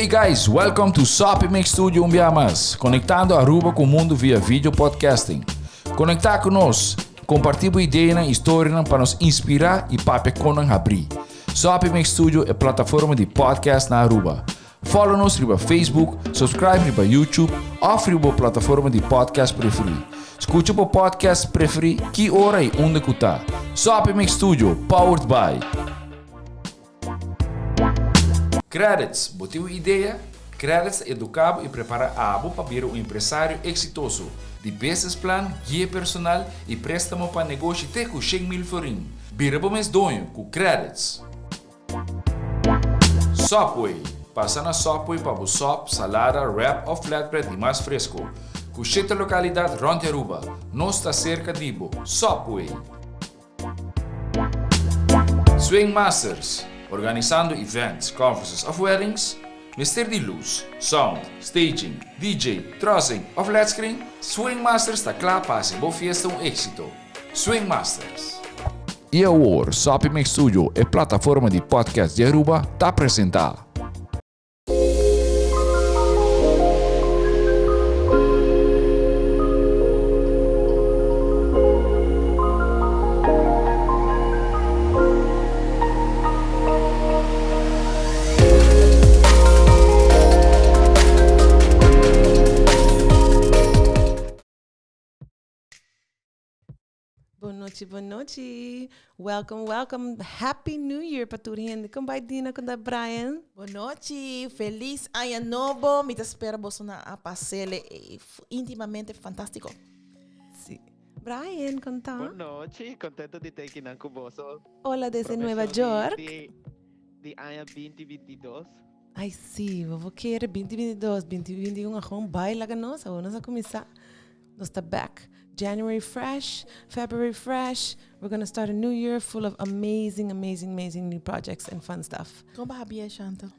guys, welcome to Sopimix Studio Umbiamas, conectando Aruba com o mundo via vídeo podcasting. Conectar conosco, compartilhar ideias e histórias para nos inspirar e para conan abrir. Sopimix Studio é plataforma de podcast na Aruba. Follow-nos no Facebook, subscribe no YouTube ou na plataforma de podcast preferida. Escute o podcast preferido que hora e onde escutar. Sopimix Studio, powered by Credits, botou ideia? Credits educava e prepara a abo para ser um empresário exitoso. De business plan, guia personal e préstamo para negócio até com 100,000 florin. Bira para mês donho com Credits. Subway, passa na Subway para o sop, salada, wrap ou flatbread e mais fresco. Com 7 localidades rond Aruba, não está cerca de Ibo. Subway. Swing Masters, organizando events, conferences of weddings, Mr. de luz, sound, staging, DJ, trussing of flat screen, Swing Masters está claro para ser boa fiesta um êxito. Swing Masters. E agora, Sopimix Studio é plataforma de podcast de Aruba, está apresentar. Boa noite. Welcome. Happy New Year para toda gente. Como vai, Dina, com a Brian? Boa noite. Feliz ano novo. Me espera você na passeio intimamente fantástico. Sim. Brian, conta. Boa noite. Contento de ter aqui com você. Olá, desde Nova York. De ano 2022. Ai, sim. Vou querer 2022, 2021. A gente baila com nós. Vamos começar. Nós está back. January fresh, February fresh. We're going to start a new year full of amazing new projects and fun stuff. Como vai a Chantal?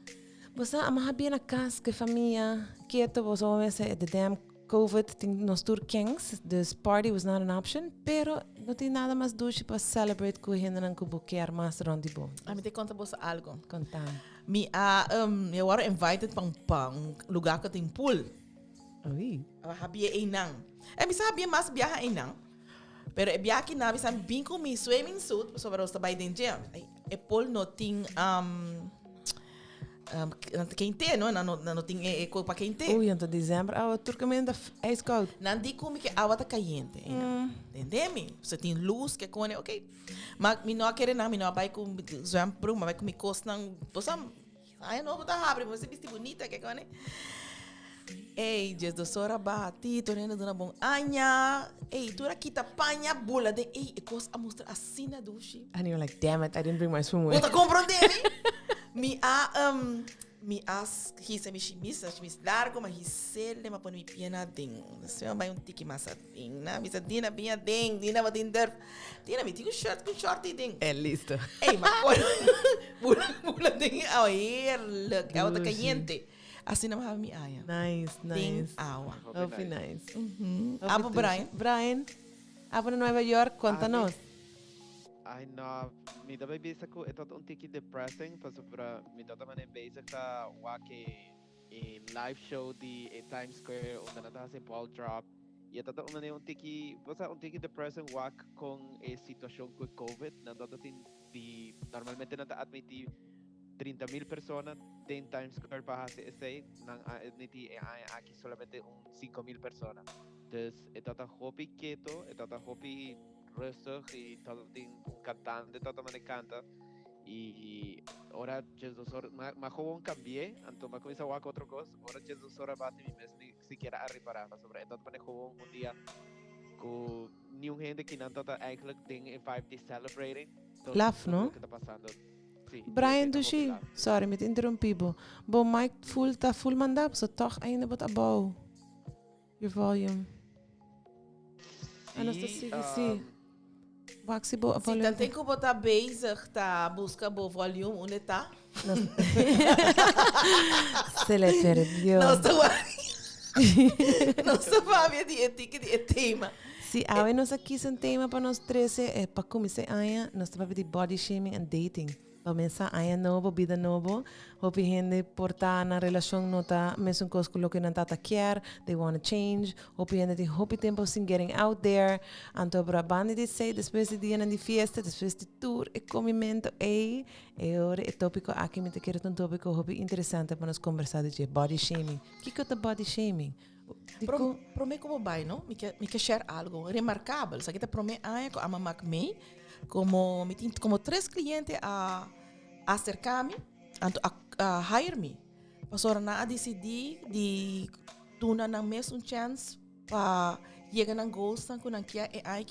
Você amahabia na casa que família quieto, você vai ver the damn COVID tem nos turkings. This party was not an option, pero não tem nada mais doce para celebrate com gente não que buquear mais rondi bom. A me te conta você algo. Contar. Eu era invited para um lugar que tem pool. Oi. Habia inang. Me sabia mais viajar inang. Pero viajar aqui na bisa bem com mi swimming suit sobre os trabalhos dentro. E pool não tem quente, não tem coisa para quente. Ui, então dezembro, o turcamente é escola. Não digo como que a água está caliente. Entende-me? Você tem luz que cone, ok. Mas me não quer não, me não vai com zwem pro, mas vai com me costa não. Você, ai não botar abre, você viste bonita que cone. Ei, Jesus, sora bati, tornando dona bom anya. Ei, tu aqui tá panha bula de ei, e coisa a mostrar assim na duche. And you're like, damn it, I didn't bring my swimwear. Você compreende? Me as hisa me chimisa, chimis largo, mas hisele ma pon mi piena ding. Se vai tiki massa ding, na misa dina binha ding, dina va dinder. Dina me tigo shirt com shorty ding. É listo. Ei, ma bula ding, aí, look, a outra caliente. Assim não vai me aia. Nice. Ding, awa. Hope nice. Abo Brian, abo na Nova York, conta-nos. Ai, não. Me dá bem que é todo um tique depressing, para me dá também bem que em live show de Times Square, onde não está ball drop. E é todo um tique, depressing com a situação com COVID, não está normalmente não está admitir 30,000 pessoas em Times Square para fazer esse, aqui solamente 5,000 pessoas. Então, é todo hobby quieto, é todo hobby rustig, e todo tem cantante, todo mundo canta. E agora, Jesus, mas como cambiei, então, mas começa a fazer outra coisa, agora Jesus, agora bate me mesmo, se quer reparar, sobre então, mas como dia, com nenhum gente que não está eigenlijk tem 5 celebrating. Laugh, não? O que está passando? Brian Dushi, sorry, me interrompi. Bo mic tá full mandado, so toch ainda bota bow. Your volume. Sim. Waxi bo volume. Sim, tem que botar bezig, tá? Busca bo volume, onde tá? Se le perdió. Nossa família de etica de tema. Sim, nós aqui sem tema para nós 13, para começar aia, nós estamos de body shaming and dating. Começa a novo, vida novo. Hopi gente porta na relação nota, mesmo coisa que não tá quer, they want to change. Hopi gente tem hopi tempo sin getting out there. Anto para banda de sei, depois de dia na de fiesta, depois de tour, e comimento, e ora é tópico aqui me te quero um tópico hopi interessante para nós conversar de body shaming. Que é o body shaming? Pro me como vai, não? Me quer share algo remarcável. Sabe que pro me a mamak me como me tem como 3 clientes a acercar-me, a hire me. Pastor na decidi de tuna na mesmo chance para chegar na goals na kunan kia e ai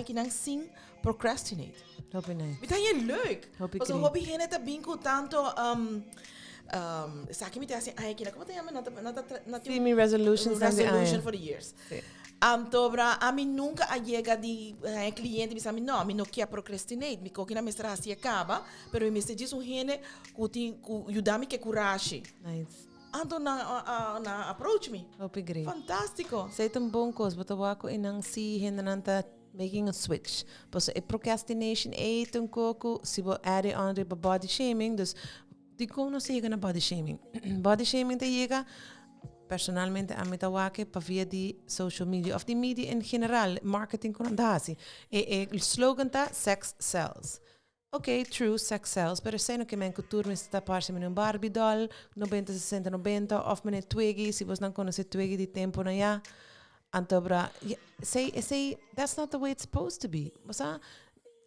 que não sim procrastinate. Hopi nice. Me tá é leuk. Hopi Pastor kri. hobby hene tá bem com tanto sa akin mi assim, ai que como tem na See me resolutions and resolution for the years. Sí. Dobra, a mim nunca a chega de cliente me sabe não, me não quer procrastinate, me coquina me estra assim acaba, pero me se diz um rene que ajudar-me que coragem. Nice. Ando na approach me. Hopi great. Fantástico. Sei tão bom coisa, but wako inang si hinananta making a switch. Pois a procrastination é tão coco, se vou add it on the body shaming, dus di como não chega na body shaming. Body shaming te chega personalmente a mim tawake pa via de social media of the media in general, marketing con andasi. E il slogan ta sex sells. Ok, true, sex sells, pero sei no que men cultura me sta parte me un Barbie doll, 90 60 90 of me twiggy, si vos non conosce twiggy di tempo na ya. Antobra, say that's not the way it's supposed to be. Masa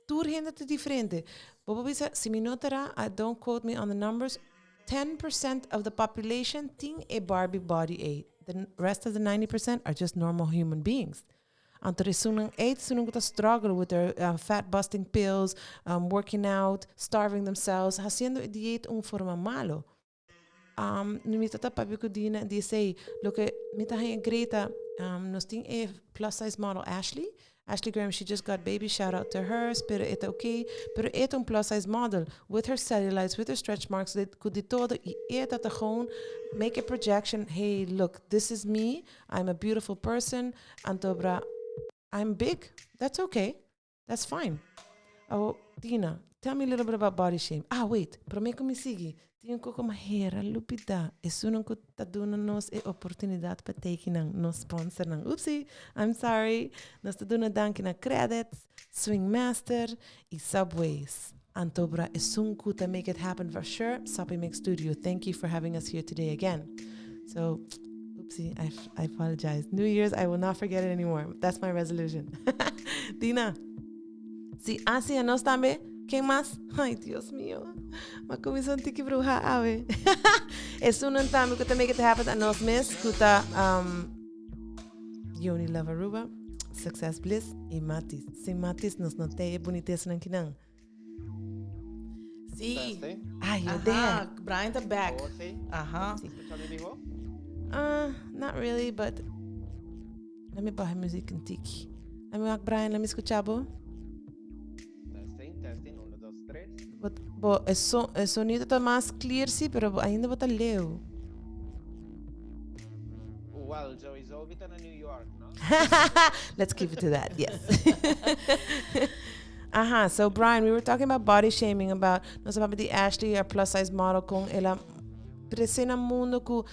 tour hende te diferente. Bobo bisa si mi notara, I don't quote me on the numbers. 10% of the population think a Barbie body ate. The rest of the 90% are just normal human beings. Anto sunang ate, sunang ko struggle with their fat busting pills, working out, starving themselves, haciendo diet un forma malo. Nu mi tata papi ko dina di say, lo que mi tahay Greta, nos ting a plus size model Ashley Graham, she just got baby, shout out to her, pero it's okay. Pero it's un plus size model with her cellulites, with her stretch marks, could di todo, y it's at the gewoon, make a projection, hey, look, this is me, I'm a beautiful person, Antobra, I'm big, that's okay, that's fine. Oh, Tina, tell me a little bit about body shame. Wait, pero me como sigi, tinha ko mahera lupita, e sunang ko taduna nos e oportunidade para take nang nos sponsor nang. Oopsie, I'm sorry. Nos taduna danki na credits, Swing Master e Subways. Antobra e sunku to make it happen for sure. Sapi Mix Studio, thank you for having us here today again. So, oopsie, I apologize. New Year's, I will not forget it anymore. That's my resolution. Dina, si así a nos también. ¿Quién más? Ay, Dios mío. Ma comenzó un tiki bruja, ave. Es un entamo que te make it happen a nos mes, kuta Yoni Love Aruba, Success Bliss y Matis. Sin Matis nos noté bonites ng kinang. Sí. Ay, you're there. Brian the back. Oh, sí. Ajá. ¿Escuchando mi voz? Not really, but let me bajar music in tiki. Let me back Brian, let me escuchabo. Testing, 1, 2, 3. But el sonido está más clear, sí, pero ainda bota leu. Well, Joey Zovita in New York, no? Let's keep it to that, yes. So Brian, we were talking about body shaming, about nós falamos de Ashley, a plus size model, com ela presena mundo que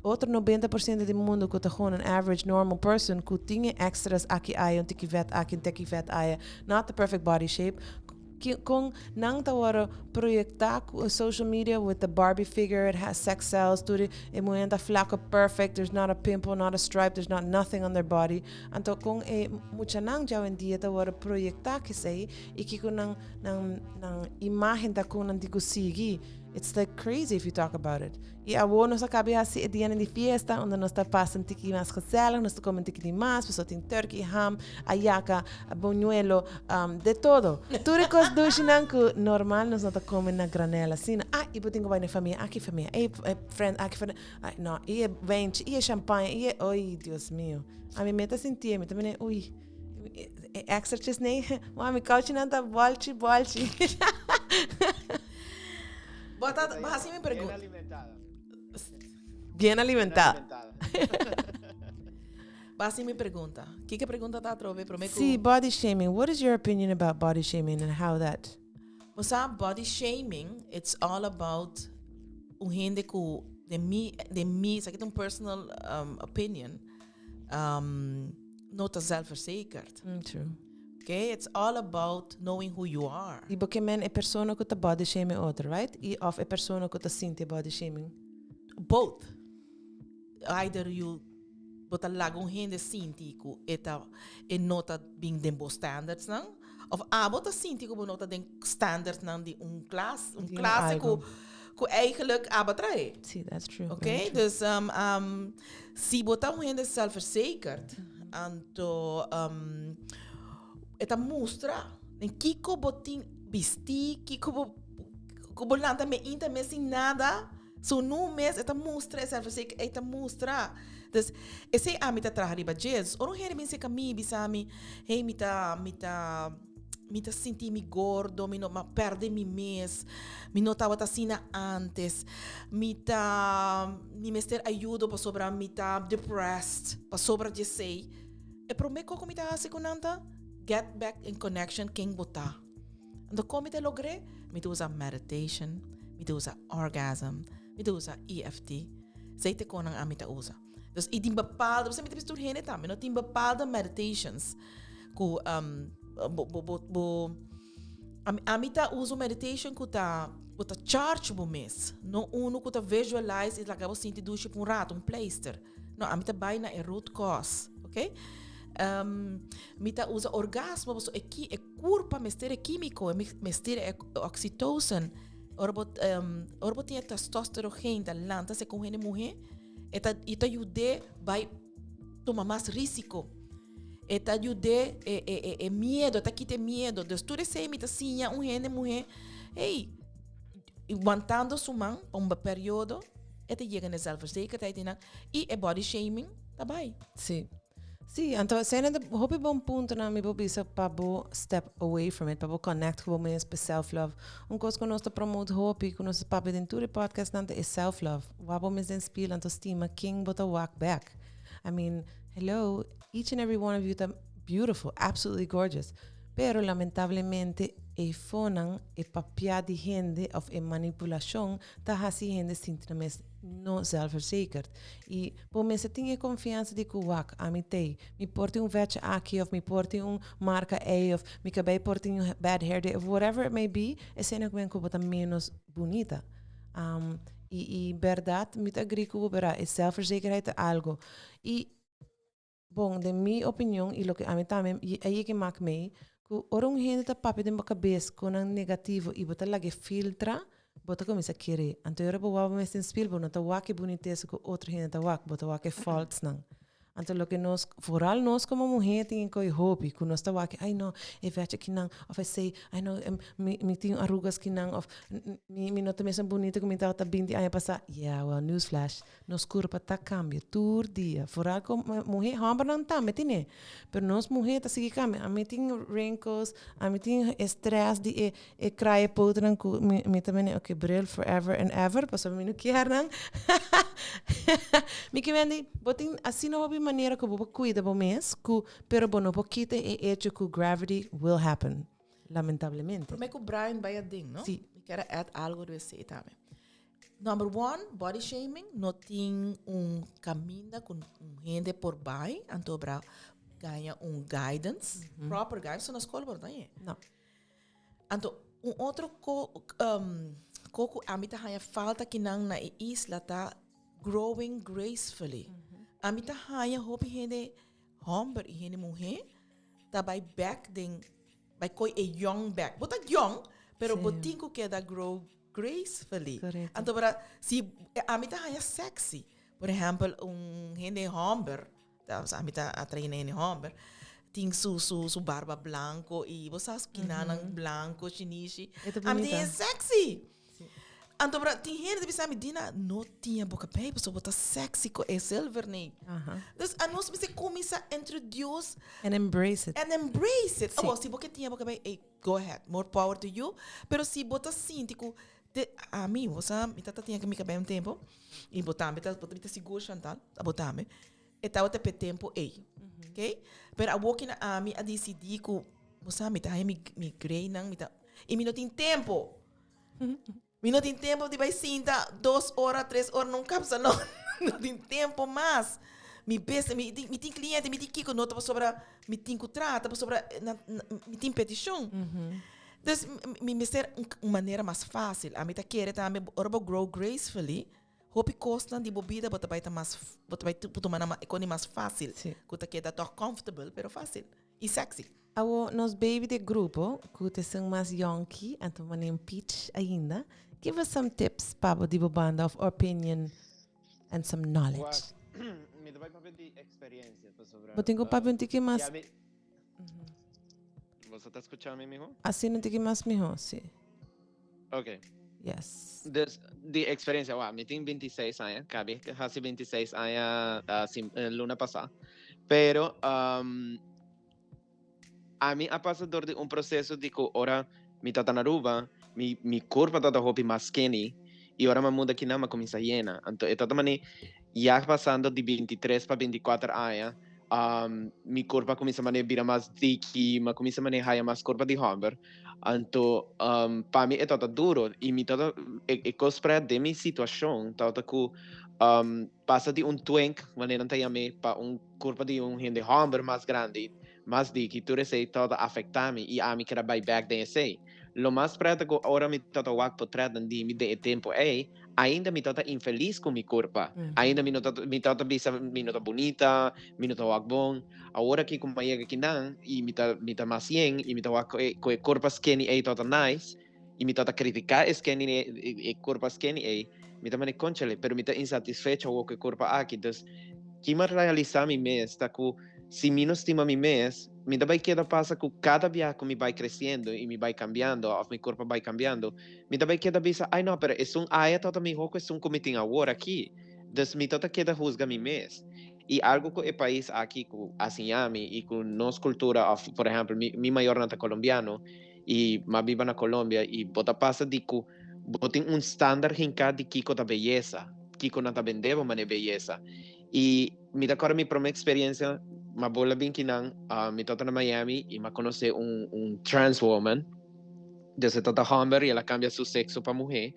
outro 90% do mundo que está com an average normal person que tinha extras aqui aí, um tiki vet aqui, um tiki vet aí, not the perfect body shape. Kung nang tawara proyectar social media with the Barbie figure, it has sex cells, tudo e muenta flaco perfect, there's not a pimple, not a stripe, there's not nothing on their body. Anto kung mucha nang jaw en dia tawara proyectar que sei e que kung nang imagen ta kung nang sigi. It's like crazy if you talk about it. Y a nos acabamos así el día de fiesta, donde nos está pasando tiki más gezellig, nos comen tiki más, pues tem turkey, ham, ayaca, buñuelo, de todo. Tudo cos duchinan que normal nos não comen na granela, assim. E botinho vai na família, aqui família, friend, aqui friend, não, e vente, e champanhe, e oi, Deus meu. A mim meta sentir, me também, ui, exercise nem, mami, couch não tá bolchi. Así me pregunta. Bien alimentada. Así me pregunta. ¿Qué pregunta está trove? Sí, body shaming. What is your opinion about body shaming and how that? Você body shaming, it's all about gente que de mim, isso aqui é personal opinion, não está zelfverzekerd. True. Okay, it's all about knowing who you are. E porque men é pessoa que tá body shaming outra, right? E of é pessoa que tá sinti body shaming. Both. Either you bota lagon gente sinti ku eta e nota being dembo standards não? Of bota sinti ku nota den standards não de classe ku eigenlijk abatrae. See, that's true. Okay, dus si bota gente zelfverzekerd anto eta mostra en kiko botin bisti kiko lanta me inta me sin nada so no mes eta mostra essa você eta mostra dus esse amita trahariba jazz oro here me se kami bisami hey mita senti mi gordo mi no ma perde mi mes mi notava tasina antes mi mester aiuto pa sobra mita depressed pa sobra je sei e promeco como mita sekunanta get back in connection king bota. En dan kom je te logre, met usa meditation, met usa orgasm, met usa EFT. Zij te koning aan met usa. Dus in die bepaalde, we zijn met de bestuur heen het aan, in bepaalde meditations, ku amita uso meditation ku ta charge bo mes. No uno ku ta visualize it like I was sinti douche por rato, pleister. No amita bijna a root cause, okay? Mita usa orgasmo so e curpa mestere químico mestere oxytocin orbot tinha testosterona da lanta se com mulher eta ajude vai tomar mais risco eta ajude medo eta quite medo dus tudo isso mita sinha mulher hey aguantando suman período eta chega na zelfverzekerdheid e body shaming daarbij. Sim. Sim, então cena de hobby bom ponto na me bisa para bo step away from it, para bo connect com mais para self love. Coisa que nós promote hobby, que nós para dentro do podcast nante é self love. Wabo me inspira anto estima king but a walk back. I mean, hello, each and every one of you are beautiful, absolutely gorgeous. Pero lamentablemente e fonan e papia di gente of e manipulação ta hasi gente sintrames no zelfverzekerd. E por mensen tinha confiança de kuwak, amitei. Me porte vetje aqui of me porte marca A of me cabei porte bad hair day of whatever it may be, é cena que vem com bota menos bonita. E verdade, me agree com bera, é zelfverzekerdheid é algo. E bom, de minha opinião e lo que a mim também, aí que maak mee, que orang gente tá papi de uma cabeça com um negativo e bota lage filtra, bota começa a querer. Então eu vou me inspirar, bota tá wake boniteza com outra gente tá wake, bota wake false não. Então lo que nós, vooral nós como mulher tem que hobby, que nós tá wake, ai não, é vete que não, of I say, ai não, me tenho arrugas que não, of me não tá mesmo bonita como tá bindi aí passar. Yeah, well, newsflash, nós curva tá cambia todo dia. Vooral como mulher, hamba não tá, me tiene. Pero nós mulher tá seguir cambia. A me tenho wrinkles, a me tenho stress de cry podran ku me também okay, bril forever and ever, passo me não quer não. Me que vende, botin assim não hobby maneira que vou cuidar do mês, pero bom, não pouquinho é hecho que gravity will happen, lamentavelmente. Por que o Brian vai a ding, não? Sim. Eu quero add algo do esse também. Number one, body shaming, não tem caminho com gente por baixo, então para ganhar guidance, proper guidance, só na escola, por aí. Não. Então, outro coco a mim tá falta que não na isla tá growing gracefully. A mim tá hope gente homem e gente mulher tá by back den by coi young back. Bota young, pero botinho que da grow gracefully. Então para se a mim tá sexy. Por exemplo, gente homem, a mim tá atraindo gente homem. Tem su barba blanco e você que branco, chinese. A mim é sexy. Então, tem gente que pensa, Medina, não tinha boca pé, só botar sexy com é silver, né? Então, a nós precisamos começar a introduce and embrace it. Oh, se você tinha boca pé, go ahead, more power to you. Pero se botar assim, tipo, a mim, você, me tata tinha que me caber um tempo, e botar, me tata seguro, Chantal, a botar, me, e tava até per tempo, ok? Pero a walking a mim, a decidir que, você, me tata, me grei, não, me tata, E me não tem tempo. Me não tem tempo de vai sentar 2 horas, 3 horas, não capsa, não. Não tem tempo mais. Me pensa, me tem cliente, me tem que nota sobre, me tem contrato, sobre, me tem petição. Então, me ser uma maneira mais fácil. A mim tá querendo também, ora grow gracefully. Hope costa de bebida, bota vai mais, bota vai tudo uma economia mais fácil. Que tá querendo tá comfortable, pero fácil e sexy. Nos baby de grupo, que são mais yonky, então manem pitch ainda. Give us some tips, Pablo, de banda of opinion and some knowledge. Me dá para ver de experiência sobre. Eu tenho para ver que mais. Você está escutando mim, mijo? Assim não tem que mais mijo, sim. Ok. Yes. De experiência, me tenho 26 anos, cabe, quase 26 anos, assim, luna passada. Pero, a mim, a passador de processo de que, ora, me tá na Aruba, mi corpo tá roupa mais skinny, e ora me muda aqui não, começa a llena. Então, eu tô já passando de 23 para 24 anos, mi corpo começa a virar mais dicky, mas começa a manejar mais corpo de homem. Então, para mim é todo duro, e me todo é cospra de minha situação, todo que passa de twink, maneira não me para corpo de gente homem mais grande, mais dicky, tudo isso todo afeta-me, e a mim quero buy back desse. Lo mais perto que agora me todo walk por trás de me de tempo é ainda me tota infeliz com mi corpo. Ainda me tota bisa me nota bonita, me nota wak bom. Agora que como chega aqui não e me tá mais yen e me tá wak com o corpo skinny é tota nice e me tota criticar skinny e corpo skinny é me tá mane conchale, pero me tá insatisfecho com o corpo aqui. Então, que me realizar mi mês tá com se me não estima mi mês, me dá vai queda passa que cada dia que me vai crescendo e me vai cambiando, ou meu corpo vai cambiando, me dá vai queda bisa, ai não, pero é área toda me roco, é comiting agora aqui, então me toda queda rusga mi mês. E algo que o país aqui, assim, e com nossa cultura, por exemplo, mi maior nata colombiano, e ma viva na Colômbia, e bota passa de que botem standard hinka de kiko da beleza, kiko nata vendeva mane beleza. E me dá agora minha primeira experiência, uma bola bem que não, me toca na Miami e me conheci trans woman, desde toda homem e ela cambia seu sexo para mulher.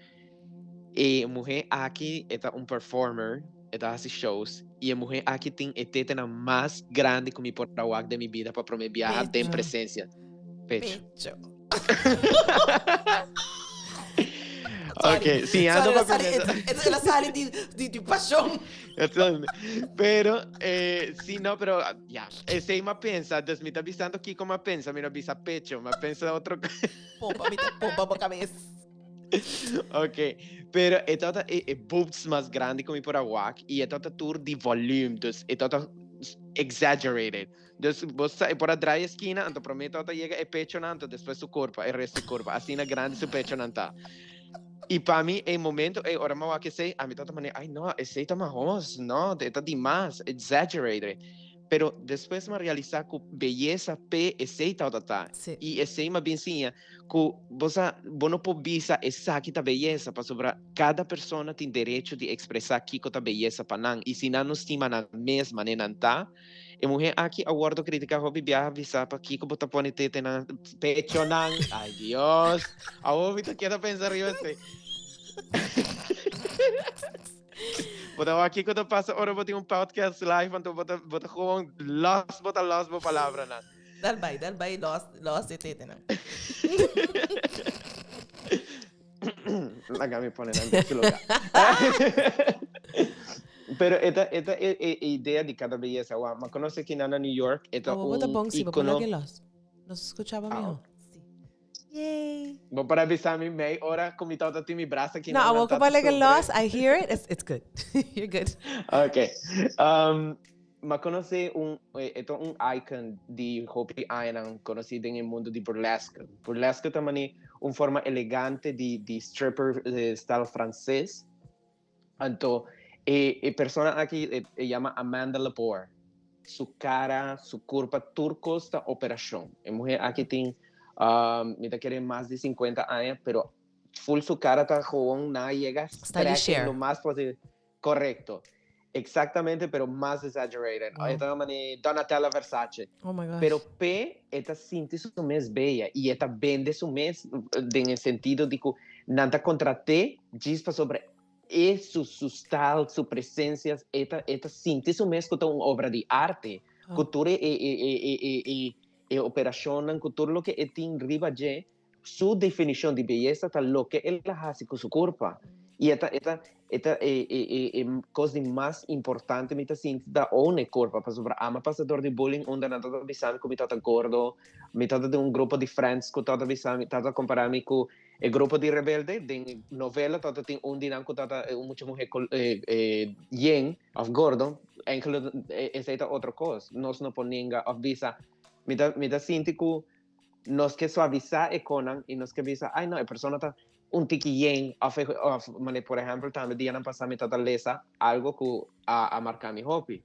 E a mulher aqui é performer, faz shows, e a mulher aqui tem a teta mais grande que me pode dar de minha vida para me viajar de presença. Pecho. Ok, sim, ando para ela sale de paixão. Pero, sí, no, pero, ya, ese me pensa, Deus me está avisando aqui como pensa, me não avisa pecho, me pensa outro. Pompa, me pompa para cabeça. Ok, pero é toda boobs mais grande como por awak e é toda tour de volume, dus é toda exaggerated. Dus você por atrás da esquina, então prometo que chega é pecho nanto, depois o corpo, é resto do corpo, assim na grande seu pecho nanta. E para mim, em momento, ora mal que sei, a mim toda maneira, ai não, esse tá mais, não, tá demais, exaggerated. Pero depois me realizar que beleza p esse tá tá. E esse me benzinha que você não pode visa essa aqui tá beleza, para sobre cada pessoa tem direito de expressar aqui que tá beleza para não. E se não estima na mesma nem não tá, e mulher aqui aguardo criticar hobby viaja visa para aqui que bota pone tete na pecho não. Ai Deus, a hobby tá querendo pensar eu sei. Bota aqui quando passa hora bota podcast live, então bota gewoon los palavra na. Dal vai los de tete não. La me pone en ese lugar. Pero esta idea de cada belleza, me conoce que en New York, esta icono. Nos escuchaba mejor. Yay. Vou para avisar mi mail, ora como tá ti mi braço aqui. No, I woke up like a loss. I hear it. It's good. You're good. Okay. Me conoce icon de Hopi Island, conhecido no mundo de burlesque. Burlesque também é uma forma elegante de stripper style francês. Então, a pessoa aqui se chama Amanda Lepore. Sua cara, sua corpo, turcos da operação. A mulher aqui tem me tá querendo mais de 50 anos, pero full su cara tá com na llega stylish hair. Lo mais possível. Correcto. Exactamente, pero más exaggerated. Wow. Esta mani Donatella Versace. Oh my gosh. Pero P, esta sinti su mes bella e esta vende su mes nel sentido de que nada contra te, gispa sobre su style, su presencia, esta sinti su mes como una obra de arte. Oh. Cultura e operación, cultura lo que tin riba je, su definición de belleza tal lo que él hace con su cuerpo. Y esta cosa más importante me está sintiendo da one corpo, per sobre ama passador de bullying onde na tata bisami ko mitata gordo, mitata de un grupo de friends ko tata bisami tata comparami ko e grupo de rebelde de novela tata tin un dinan ko tata mucha mujer yen of gordo, enkele es esta otra cosa, nos no poninga of visa mita sintiku nos que suavizar econan y nos que visa ay no, persona ta un tiki of por ejemplo también día pasada mi tata lesa algo que a marcar mi hobby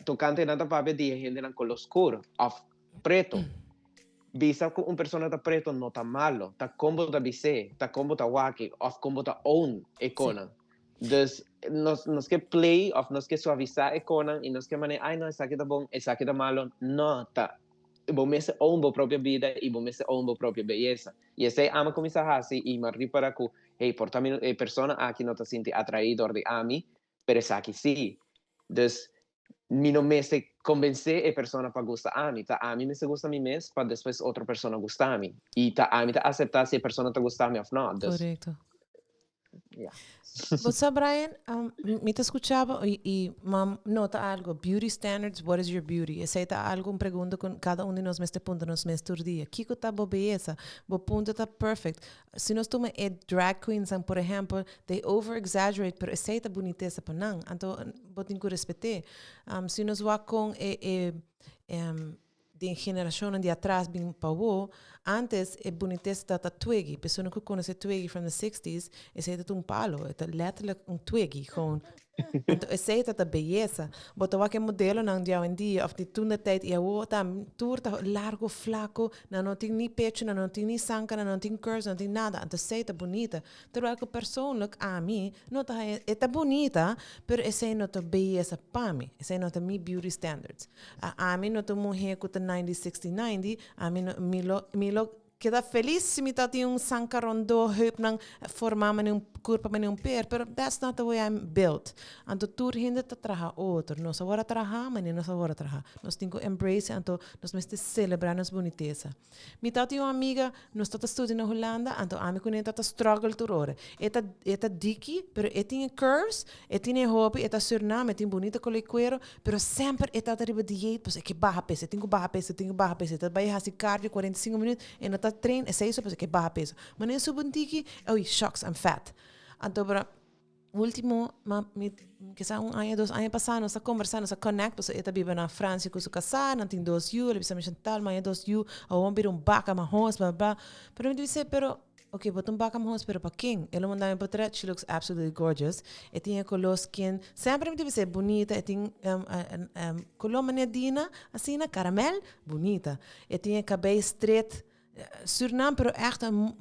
tocante nada papi día gente nan color oscuro of preto visa que un persona ta preto no ta malo ta combo ta bise ta combo ta waki of combo ta own econan dus nos que play of nos que suavizar econan y nos que mane ay no esa que ta bon esa que ta malo no ta você own a própria vida e você own a própria beleza. E esse ama começar assim e me para que hey, por também persona aqui não está sendo atraído de a mim, pero essa aqui sim. Então, me não me se convencer a persona para gostar a mim, tá a mim me se gosta a mim mesmo, para depois outra persona gostar a mim. E tá a mim tá aceitar se a persona tá gostar a mim ou não. Correcto. Yeah. Vos Brian, me te escuchaba y mam nota algo, beauty standards, what is your beauty? Esa es algo, una pregunta con cada uno de nosotros este punto, nos día. ¿Kiko está belleza? Bo punto está perfect. Si nos toma drag queens, por ejemplo, they over-exaggerate, pero esa es boniteza para nang. Anto, botin que respeté. Si nos va con de generación de atrás, bien pavo, antes es boniteza tata twiggy. Persona que conoce twiggy from the 60s, ese es un palo, es letterlijk un twiggy, gewoon. Ese es tata belleza. Pero wat que modelo nang dia en día, of die toen de tijd, ja, tam turta largo, flaco, no tiene ni pecho, no tiene ni zanca, no tiene curves, no tiene nada. Entonces esa es bonita. Terwijl que persoonlijk a mí, no está bonita, pero esa no está belleza para mí. Esa no está mi beauty standards. A mí no está mujer que está 90, 60, 90. A mí mi lo queda feliz si mi tati un sancarondo heup nang forma mani un curpa mani un per, pero that's not the way I'm built. Anto tur hindi ta traha outro, nos agora traha, mani nos agora traha. Nos tinko embrace, anto nos meste celebrar nos boniteza. Mi tati uma amiga, nos tata studi na Holanda, anto ami kunen tata struggle turore. Eta diki, pero etinha curves, etinha hobby, eta Suriname, etinha bonita com cuero, pero sempre eta riba diet, pues que barra peso, tenho barra peso, eta vai hasi cardio 45 minutos, e não trein, é isso, porque barra peso. Mas nem subo um tiki, oh, shucks, I'm fat. Então, para último, que sa un año, 2 años pasado, nós conversando, nós connect, pues esta vive na França com seu casar, não tem 2 anos, ele precisa me chantar, mas 2 anos, ou vamos vir baca, mas blá blá. Pero me disse, pero okay, but baca mas pero para quem? Ele mandava me portrait, she looks absolutely gorgeous. E tinha color skin, sempre me disse bonita, e tinha color manedina, assim na caramel, bonita. E tinha cabelo straight. Suriname, pero echt een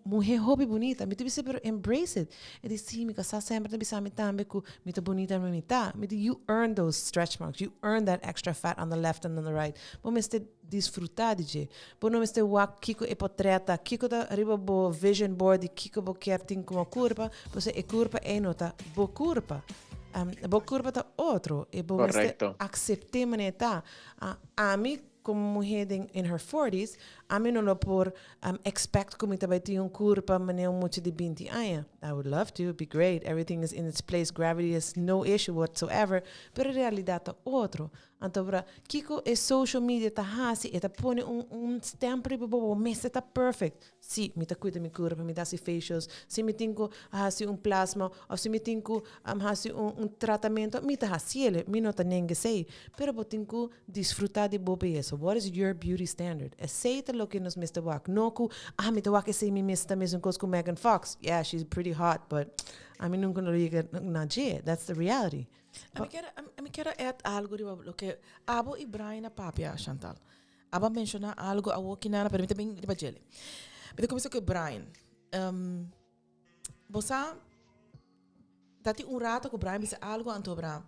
mulher hobby bonita. Me disse, pero embrace it. E disse, sim, me casar sempre na bisa me tambe ku me ta bonita me tá. Me you earn those stretch marks. You earn that extra fat on the left and on the right. Bo me ste desfrutar de. Bo no me ste wak kiko e potreta, kiko da riba bo vision board, kiko bo kerting como curva, bo se e curva e nota bo curva. Bo curva ta outro. E bo me ste accepte maneta. A mim como mulher in her 40s, a mim não por expect como vai ter curva, mas não muito de 20 anos. I would love to, it'd be great. Everything is in its place. Gravity is no issue whatsoever. Pero a realidade é outro. Então, para Kiko e social media tá hasi, e tá põe stamp para bobo, mas tá perfect. Se me tá cuida me curva, me dá se facials, se me tenho hasi plasma, ou se me tenho hasi tratamento, me tá hasi ele, me não tá ninguém sei. Pero eu tenho desfrutar de beleza. What is your beauty standard? É sei lo que nos Mr. Wack. No ku, me tá wack sei me Mr. mesmo coisa com Megan Fox. Yeah, she's pretty hot, but I mean nunca não liga na G. That's the reality. Me quero algo de lo que Abo e Brian a papia Chantal. Abo menciona algo a o que nada permite bem de bajele. Mas começo com Brian. Você Dati un rato ko Brian bisa algo antobra.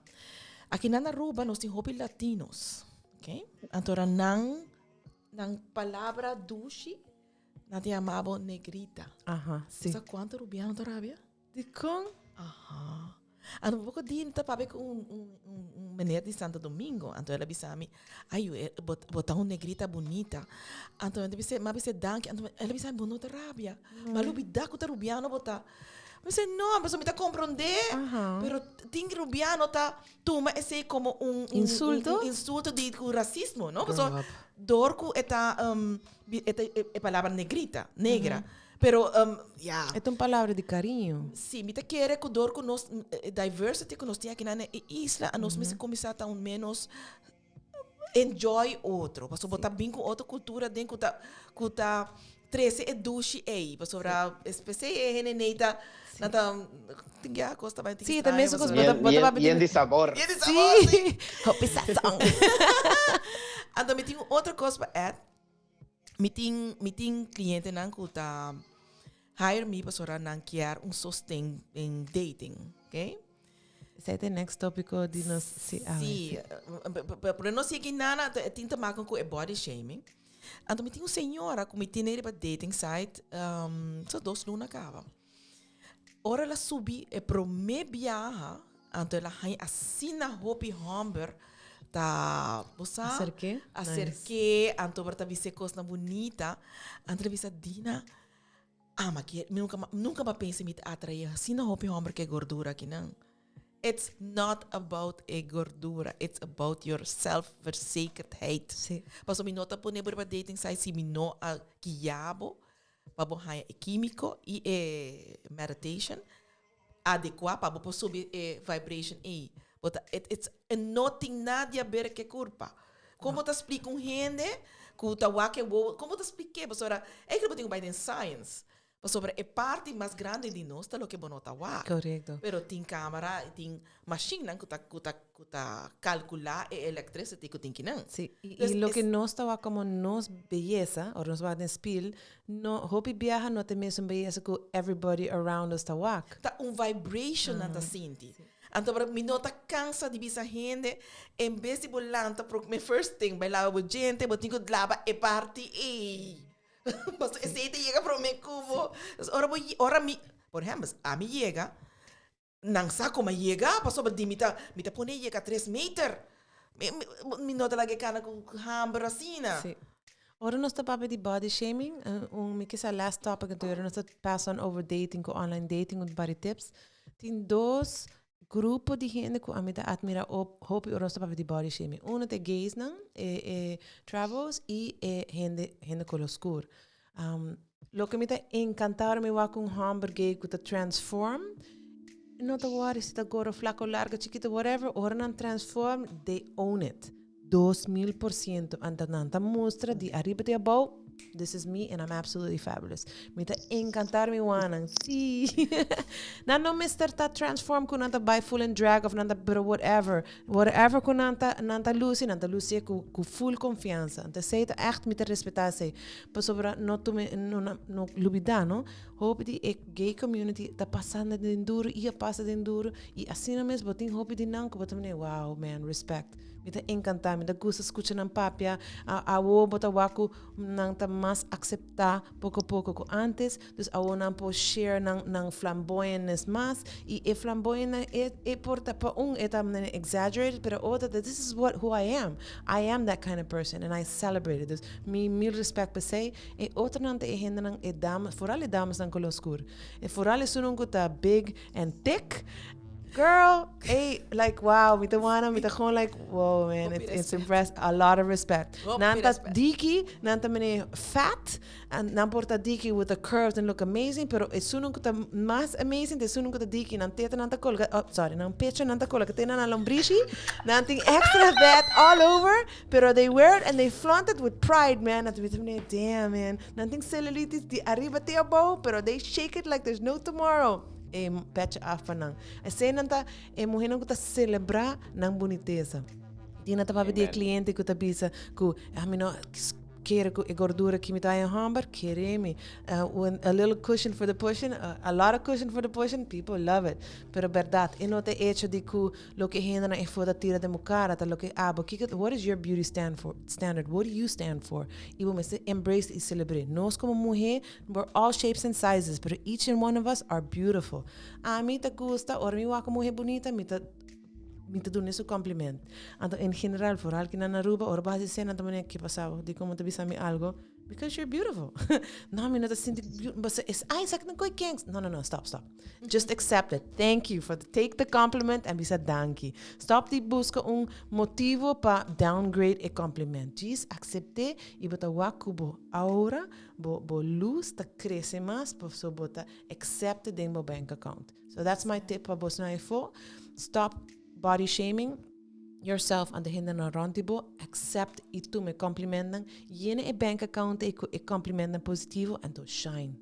Aqui na Aruba nós tem hopi latinos, ok? Antora nang palavra douche na te amabo negrita. Aha, sim. Sa quanto rubiano torabia? De com? Aha. Ano pouco din tapabe com menina de Santo Domingo, então ela disse a mim, ai, botar negrita bonita. Então ela disse, mas disse danke, então ela disse, bonita rabia. Mas lubida que tá rubiano botar. Eu disse, não, mas me tá compreender. Pero tem rubiano tá toma esse como insulto, insulto de racismo, não? Porque dorco é palavra negrita, negra. Pero, yeah. É uma palavra de carinho. Sim, me quer que dor com nós, diversity que nós temos aqui na isla, a nós mesmo começar a um menos enjoy outro. Para botar bem com outra cultura dentro que tá 13 é douche aí. Para sobre a espécie é reneita, nada tem a costa vai ter que sim, também se Bien de sabor. Sim. Hopisação. Então, me tem outra coisa para add. Me tem cliente nang kuta hire me para nang criar sostén em dating, ok? Esse é o next tópico de nós. Sim, pero não sei que nada tem que marcar com body shaming. Então me tem senhora que me tem nele para dating site, só 2 lunas acaba. Ora ela subi pro me viaja, então ela hai assina hopi hamburger. Tá, você acerquei, anto para ver coisa bonita, anto bisa Dina, mas que nunca mais pensei me atrair assim na roupa homem que gordura aqui não. It's not about a gordura, it's about your self-verzekerdheid. Sim. Pas om nota pone para dating site si mino a guiabo, para borrar químico e meditation adequado para por subir vibration e but it's nothing nada a ver que culpa. Como te explica gente que tá wake como te expliquei, pastora? É que eu tenho by science. Sobre a parte mais grande de nós tá lo que bonota wake. Correto. Pero tem câmera, tem máquina que tá calcular a electricity que tem que não. Sim. E lo que nós tá como nós beleza, ou nós vai spiel, no hopi viaja no tem mesmo beleza que everybody around us tá wake. Tá vibration na tá senti. Então, para mim, não tá cansa de ver a gente, em vez de bolanta, porque meu first thing, vai lá, o gente, eu tenho que lavar a parte e... Mas esse aí chega para o meu cubo. Ora, por exemplo, a mim chega, não sabe como chega, passou para mim, me põe chega 3 metros. Me nota lá que cana com hamburger assim, né? Sim. Ora, nós estamos de body shaming, me quis a last topic, então, nós estamos passando over dating, com online dating, com body tips. Tem 2 grupo de gente que a mim admira hope o rosto para de body shaming. Um é gays não, travels e gente color escuro. Lo que me tá encantar me va com hamburger que tá transform. Não tá worry se tá gordo, flaco, largo, chiquito, whatever. Ora não transform, they own it. 2000%. Anda nanta mostra de arriba de abaixo. This is me and I'm absolutely fabulous. Me tá encantar me wanang. Sí. Não me está transform com nanta by full and drag of nanta but whatever. Whatever com nanta Lucy com full confiança. Então sei tá echt me te respeitar sei. Pas sobre no lubidano. Hope die gay community tá passando de duro e passa de duro e assim mesmo botin hope de nanko botam ne wow man respect. Me tá encantar, me dá gosto escutar ng papia, a bota waku nang ta mas acceptar pouco a pouco antes, dus awo nang po share ng flamboyantness mas, e flamboyant e porta pa eta exaggerated, pero outra this is who I am. I am that kind of person and I celebrate it. Dus mil respect pa say, e outra nang te henda ng damas, vooral e damas ng color escuro. E vooral e sunong ko ta big and thick. Girl, hey, like wow, me gewoon like wow man, it's impressed. A lot of respect. Nanta diki, nanta mene fat, and namporta diki with the curves and look amazing, pero es sunung kuta mas amazing, de sunung kuta diki, nanteta nanta kolga, nan pecho nanta kolga, tena na lombrishi, nanting extra fat all over, pero they wear it and they flaunt it with pride, man. Nanta vitamine, damn man, nanting cellulitis di arriba te abo, pero they shake it like there's no tomorrow. Patch af nang. Assim nanta mulher não está celebrar nang boniteza. Tinha tava de cliente que tá bisa que a mim não keren gordura que me tá em hamburger, querem a little cushion for the pushing, a lot of cushion for the pushing, people love it. Pero verdade, e não te hecho de que lo que gente na foda tira de cara, tá lo que what is your beauty standard? What do you stand for? E vamos embrace e celebrate. Nós como mulher, we're all shapes and sizes, but each and one of us are beautiful. A mim te gusta, ora mi como mulher bonita, me te doen isso complimento. Então, em geral, vooral que na Aruba, ora base cena também que passava, de como te bisa me algo, because you're beautiful. Não, me não te sinto você é sabe não coi quem. No, stop. Just accept it. Thank you for take the compliment and bisa dankie. Stop de busca motivo para downgrade e compliment. Just accepte e bota wakubo aura, bo luz ta cresce mais, por so bota accept the bank account. So that's my tip para você na stop body shaming yourself aan de hinder na randibo, accept itu me complimenten, jene e bank account e complimenten positivo en to shine.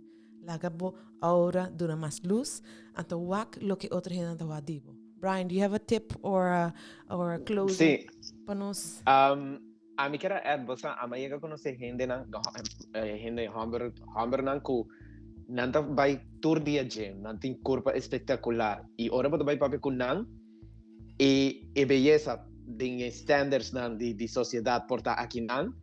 Lagabo aura dura más luz en to wak lo que otro hinder to wadibo. Brian, do you have a tip or a closing? Sí. Panos. A mí quiero add, bosa, a mí llega a conocer gente Hamburg nan ku nanta vai tour dia gym, nanti curva espectacular. Y ahora boto vai papi kunang e belleza de standards de sociedad porta aquí nan,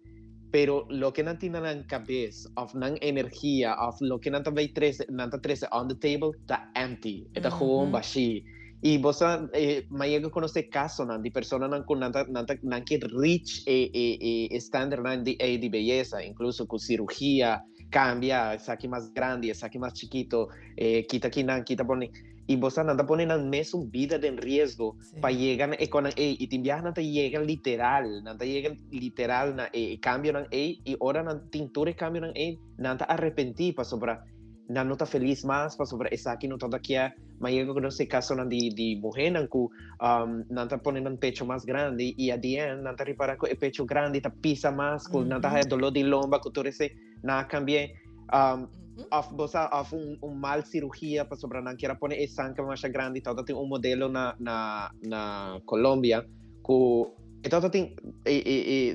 pero lo que nanti nan cabeza of nan energia of lo que nanta vai nanta 13 on the table ta empty eta gewoon bashi y bosa ma llega conocer caso nan di persona nan con nanta que reach standard nan de belleza incluso con cirugía cambia saque más grande saque más chiquito quita kinan quita pone y vos nanta ponen al mes un vida de riesgo para llegar y te envías nanta llegan literal na cambio nan y ahora nan tintura cambio nan nanta arrepentir para sobre nan nota feliz más para sobre esa aquí no toda aquí ma llega con ese caso nan di mujer nan ku nanta ponen un pecho más grande y a día nanta repara con el pecho grande ta pisa más con nanta hay dolor de lomba con todo ese na cambie of un mal cirugía para sobre nan quiera poner esa anca más grande y todo tiene un modelo na Colombia ku todo tiene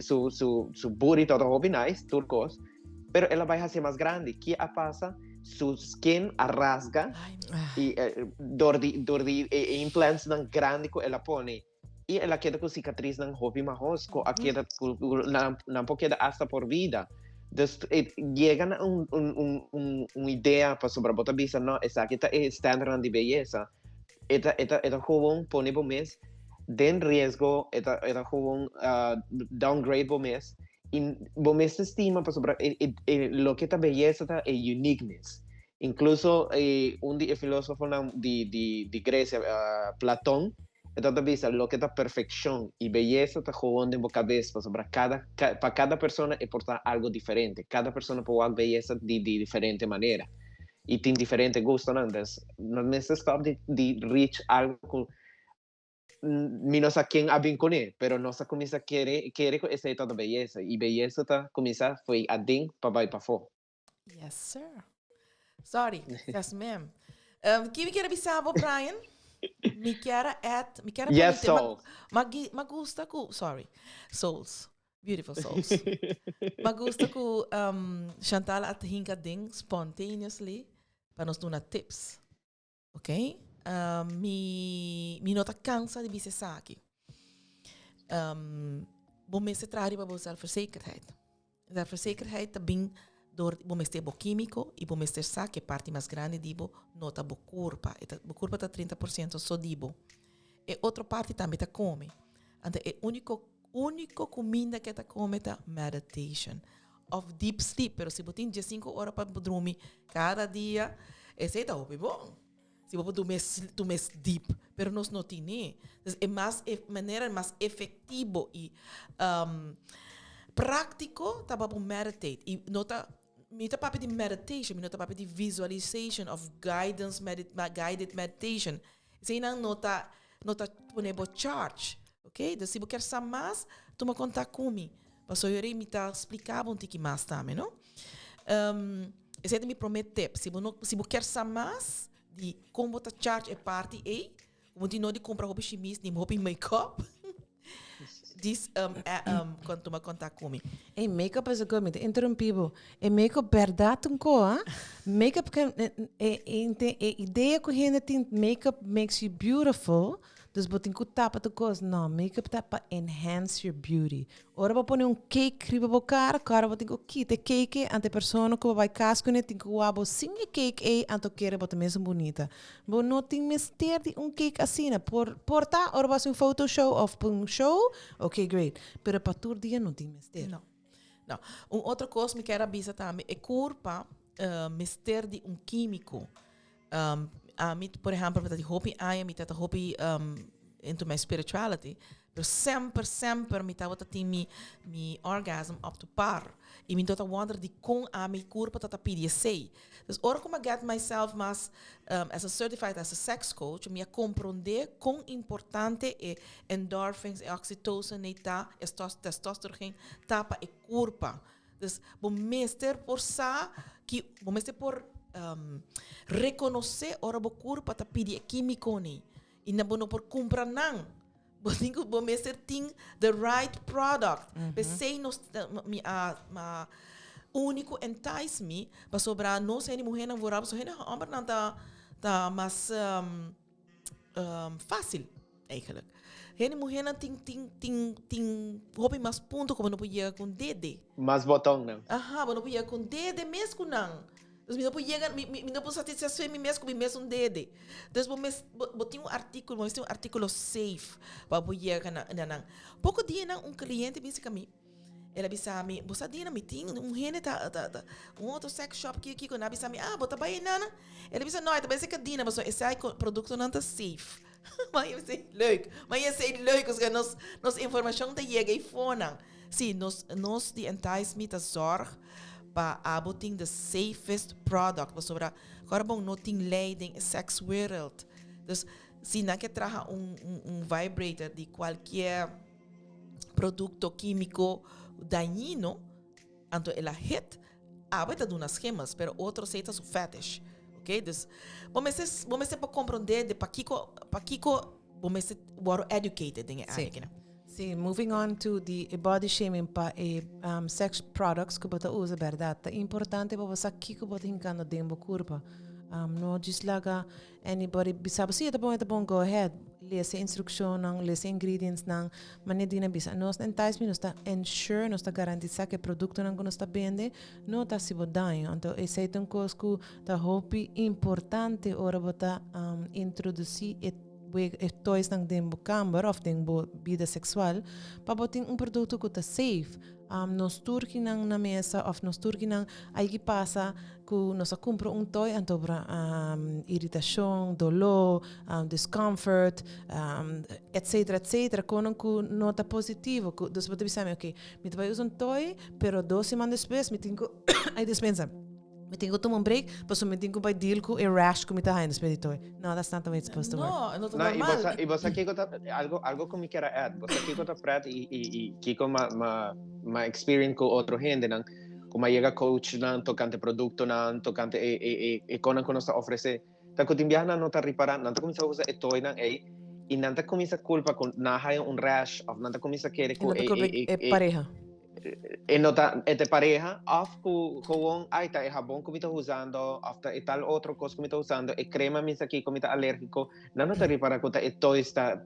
su booty todo hobby nice turcos pero ela vai ser más grande que pasa su skin rasga y dordi implants tan grande que ela pone y ela queda con cicatriz tan hobby majos ko queda não queda hasta por vida. Dus llegan a una idea para sobre botar visa, no, esa aquí está estándar de belleza. Esta joven pone por mes, den riesgo, esta joven downgrade por mes, y por mes estima para sobre lo que esta belleza está uniqueness. Incluso un filósofo de Grecia, Platón, entonces dice lo que es perfección y belleza está jugando en boca cabeza sobre para cada persona es portar algo diferente. Cada persona puede ver belleza de diferente manera y tiene diferentes gustos. Entonces, no necesitamos de reach algo con menos a quien había con él, pero no se comienza a querer ese estado de belleza y belleza está comienza fue a ding para ir para afuera. Yes, sir. Sorry, yes, ma'am. ¿Qué me quiere avisar, Brian? Me quero yes, soul. Ma gusta ku sorry souls beautiful souls ma gusta ku Chantal at hinka ding spontaneously para nos dar tips okay mi nota cansa de bise saki bom me se trari para boa zelfverzekerheid também door bom este bo químico e bom este sa que parte mais grande dibo nota bo curva tá 30% só dibo e outra parte também tá come ante é único comida que tá come tá meditation of deep sleep pero se botin de 5 horas para dormir cada dia esse tá bom se você dormir deep pero nós não tem é mais maneira mais efetivo e prático tá para meditate e nota Mita papi di meditation, mita papi di visualization of guided meditation. Sei nang nota ponebo charge, ok? Dus se você quer saber mais, toma contato comigo. Passo eu irei me explicar um pouquinho mais também, não? Esse é me promete. Se você quer saber mais de como tá charge é parte aí, como de não de comprar roupa chimis, nem roupa make-up. quando tu me conta comigo. Hey, make-up is a good, me te interrompivo. E make-up verdade um co, ah? Make-up can ideia que gente tem make-up makes you beautiful. Dus botin ku tapa to cos no, make-up tapa enhance your beauty. Ora ba pone cake riba bo cara botin ku kite cake ante persona que vai casco ne tin ku abo singe cake anto querer botar mesmo bonita. Bo no tin mister di cake assim, porta ora ba um photo show of um show. Okay, great. Pero para tur dia não tin mister. Não. Outra coisa que me quero avisar também é culpa mister de químico. Por exemplo, met die hobby met dat hobby into my spirituality. Dus sempre met dat mi orgasm op de par. E me dota wonder die kon aan mijn corpo dat PDC. Dus ora como get myself mas as a certified as a sex coach, me compreender quão importante é endorphins, oxytocin, testosterona, tapa e corpo. Dus bom meester por sa que bom meester por reconocer ora bo corpo ta pidi químico ni e na bono por comprar nan bo tingo bo meser ting the right product be sei nos ma único entice me pa sobra no sei ni mulher não vorava so hena amber nan ta mas fácil eigenlijk hena mulher nan ting hobby mas ponto como no podia com dede Mas botão, não. Aha, não podia com dede mesmo não. Dus não podia não podia satisfazer mim mesmo com mim mesmo dede. Dus tinha um artigo safe para poder na pouco dia não cliente disse que mim ela disse a mim você dia não tem gente outro sex shop aqui quando disse a mim bota bem nana ela disse não é também que dia mas esse produto não está safe. Mas eu sei leuk os que nos informação da chega e fone. Sim, nos de entice ta zorg para aboting the safest product. Mas sobre agora bom não tem leiding sex world. Dus se não que traga vibrator de qualquer produto químico dañino, então ela hit, vai dar umas esquemas, pero outro seita su fetish. Ok? Dus vamos para compreender de para Kiko vamos ser educated dingen eigenlijk. Sim, moving on to the body shaming pa sex products que bota usa verdade. É importante para você que bota hincando dentro do corpo. No dislaga anybody bisaba se tá bom go ahead. Lê essa instrução não, lê essa ingredients não, mas nem dina bisa. Nós entais nós tá ensure, nós tá garantiza que o produto não que nós tá vende não tá se bodanho. Então esse é um coisa que tá hopi importante ora bota introduzir toys nang dembo camber of dembo vida sexual para botar produto que tá safe nos turki nang na mesa of nos turki nang aí que passa que nós compra toy então para irritação, dolor, discomfort, etc com nota positivo que dos botar bisa ok me vai usar toy pero 2 semanas depois me tenho aí dispensa me tenho que tomar break, mas eu me tenho que deal com o rash que me está aí nesse toy. No, that's not the way it's supposed to work. No, tá normal. E você aqui algo que me quer add. Você aqui está preto e Kiko ma experience com outro gente, não? Como chega coach não, tocante produto não, tocante e quando nós oferece, tá que timbiar não tá reparando, não tá começando a usar toy não e não tá começando culpa com na há rash, ou não tá começando a querer com pareja. E nota ete pareja of com ai tá jabón que me está usando after e tal outro coisa que me está usando e crema me aqui que me está alérgico não nota repara que todo está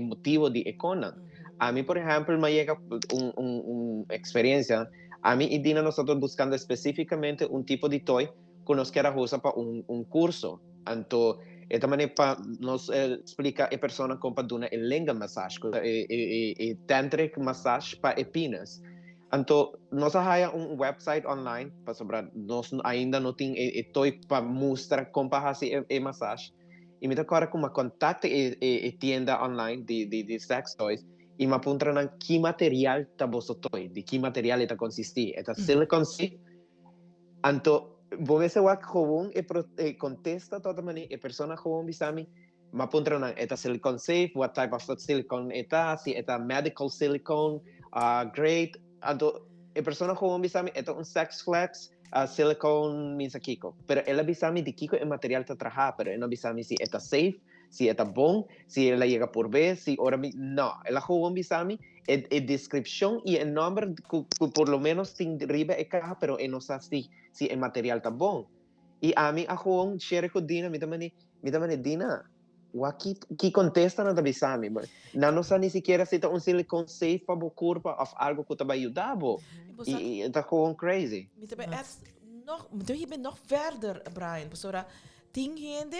motivo de econa a mí por ejemplo me llega experiencia a mí y Dina nosotros buscando específicamente un tipo de toy que nos quiera usar para un curso anto esta maneira nos explica a persona como para dar el lenga massage e tantric massage para epinas. Então nós há website online para sobre nós ainda não tem toy para mostrar como fazer a massage. E me agora como contacta a tienda online de sex toys e me aponta na que material tá vosso toy, de que material está consistir. Eta silicone si. Então vou se wak gewoon e contesta toda maneira e persona gewoon bisami ma puntra na eta silicone safe what type of silicone eta si eta medical silicone grade ado e persona gewoon bisami eta un sex flex silicone minsa kiko pero ela bisami de kiko e material ta traha pero ela bisami si eta safe si está bom, si ela llega por ver, si ora no, ela gewoon bisami, descripción y el nombre que por lo menos tem riba e caja, pero não sabe si el material está bom. E a mim a gewoon share com Dina, me também Dina, que contesta na bisami, não sa ni siquiera si está silicone safe para curva of algo que te vai ajudar, e está gewoon crazy. Je bent nog verder, Brian. Pessoa, tem gente,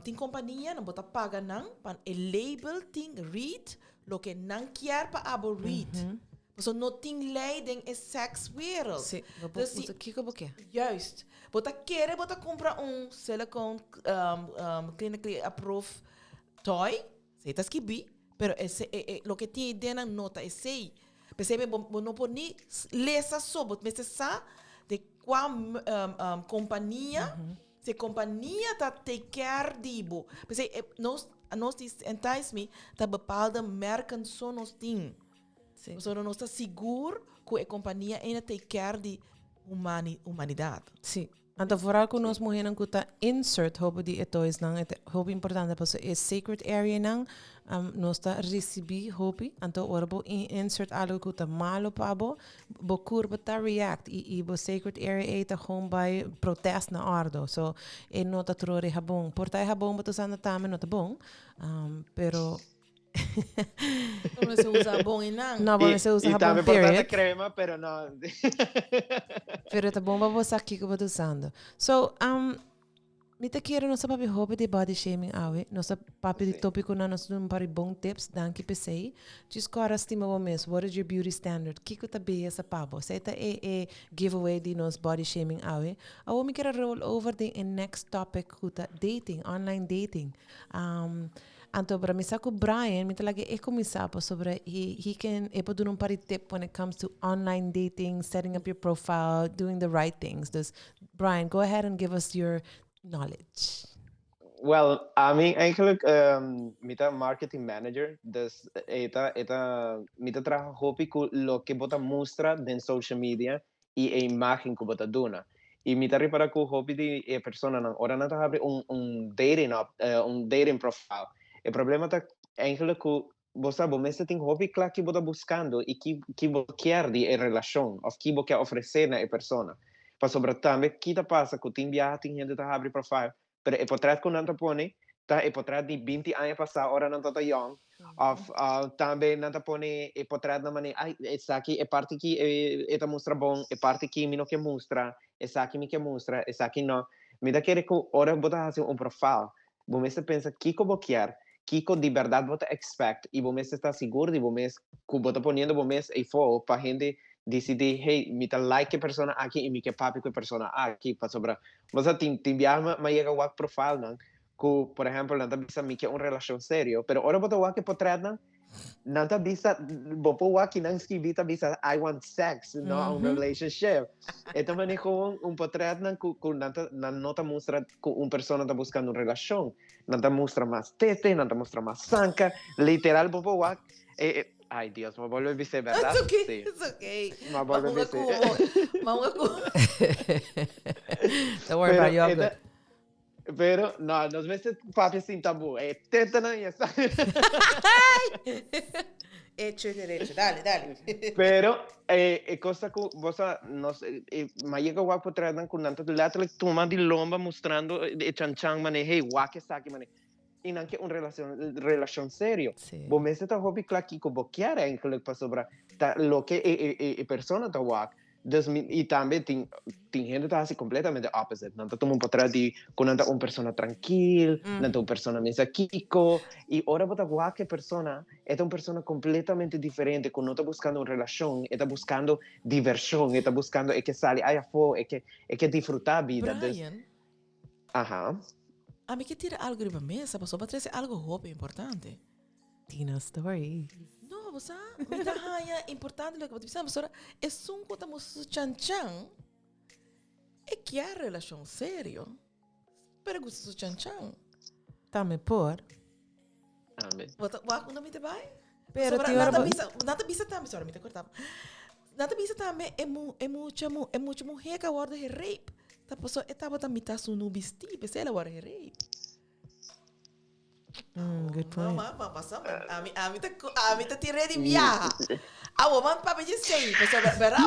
tem companhia, não bota paga não, para o label tem read, lo que não quer para abo read. Pessoa não tem leiding em sex wereld. Sim, dus juist. Bota quer, bota comprar silicone clinically approved toy, sei tá esquibi, pero esse lo que tem dentro nota é sei. Percebe, não pode lesa sobre, mas sa de qual companhia, se companhia está take care dibo. Percebe, nós entais-me, tá bepaalde merken só nós tem. Então, nós está seguro que a companhia ainda take care de humanidade. Sim. Então, vooral que nós mulheres que está insert, hope de etois não, hope importante porque é sacred area não, nós está receber hope, então ora bo insert algo que está malo para bo curva está react e bo sacred area está gewoon by protest na ordo, so é não está trore habong, portai habong boto sanda tame não tá bom, pero Não se usa bom e não. Não, bom se usa habong period. crema, pero no. Pero tá bom para você aqui que eu tô usando. So, me te quero nossa papi hobby de body shaming awe, nossa papi de tópico na nossa um par bom tips, danke pesei. Just cora estima o mês, what is your beauty standard? Kiko tá bem essa pabo. Seta giveaway de nos body shaming awe. Awo me quero roll over the next topic kuta dating, online dating. Então, para mim, saco Brian, me talagi começar sobre he can do um par tip when it comes to online dating, setting up your profile, doing the right things. Dus, Brian, go ahead and give us your knowledge. Well, I mean, eigenlijk, mita marketing manager, dus mita trabajo hopi ku lo que bota mostra den social media e a imagen que bota dona. E mita ripara ku hopi di persona nang ora na ta dating profile. O problema tá eigenlijk que você tem hobby claro que você buscando e que você quer de relação, ou que você quer oferecer na persona. Para sobretudo também que tá passa que tem viagem, tem gente tá abre profile, pero é por trás que não tá põe, tá é por trás de 20 anos passar, ora não tá young, ou também não tá põe é por trás da maneira, essa aqui é parte que é tá mostra bom, é parte que me não quer mostrar, essa aqui me quer mostrar, essa aqui não. Me dá querer que ora botar assim profile, você pensa que você quer Kiko de verdade você expect e você está seguro de você que você poniendo você e for para gente decidir hey me tá like a persona aqui e me que papi que persona aqui para sobra você tem enviar mas chega o profile não que por exemplo não tá bisa me que relação sério pero ora você o que por trás não tá bisa bopo o que não escrevi tá bisa I want sex no relationship então é como por trás não que não tá mostra que persona tá buscando uma relação não te mostra más tete, não te mostra más zanca, literal, bobo, ay Dios, me vuelve a decir, ¿verdad? It's okay, sí. it's okay. Me vuelve a decir. Don't worry about yoga. Pero, no, nos meses papi sin tabú, tete no ya está. Hecho y derecho, dale. Pero, cosa que vos, no sé, me llega guapo traen con tanto lateral toma de lomba mostrando chanchan mane, hey, guaque saque mane. E não que relação sério. Bom, mas está hobby claro que como quer eigenlijk para sobra, tá lo que persona tá guac. E também tem gente que tá assim completamente opposite. Não tá todo mundo para trás de quando anda uma pessoa tranquila, não tá uma pessoa mesa kiko. E ora bota qualquer pessoa é uma pessoa completamente diferente. Quando não está buscando uma relação, está buscando diversão, está buscando que sale aí fora, que disfrutar a vida. Brian, Ajá. a mí que tira algo de la mesa, pasó para traer algo hope importante. Tina story. No, você me dá importante lo que você precisa, é um que estamos chanchan, é que a relação sério, pero gusta su chanchan. Tame por. Amém. Wat não me te vai? Pero nada bisa também, sorry, me te cortava. Nada bisa também é muito mulher que agora é rape. Tá pessoa estava também tá sunu bisti, pensei ela agora é rape. Good No, point. mama, pasa. A mí te ready viaja. A woman para me sei, pasa, verdad,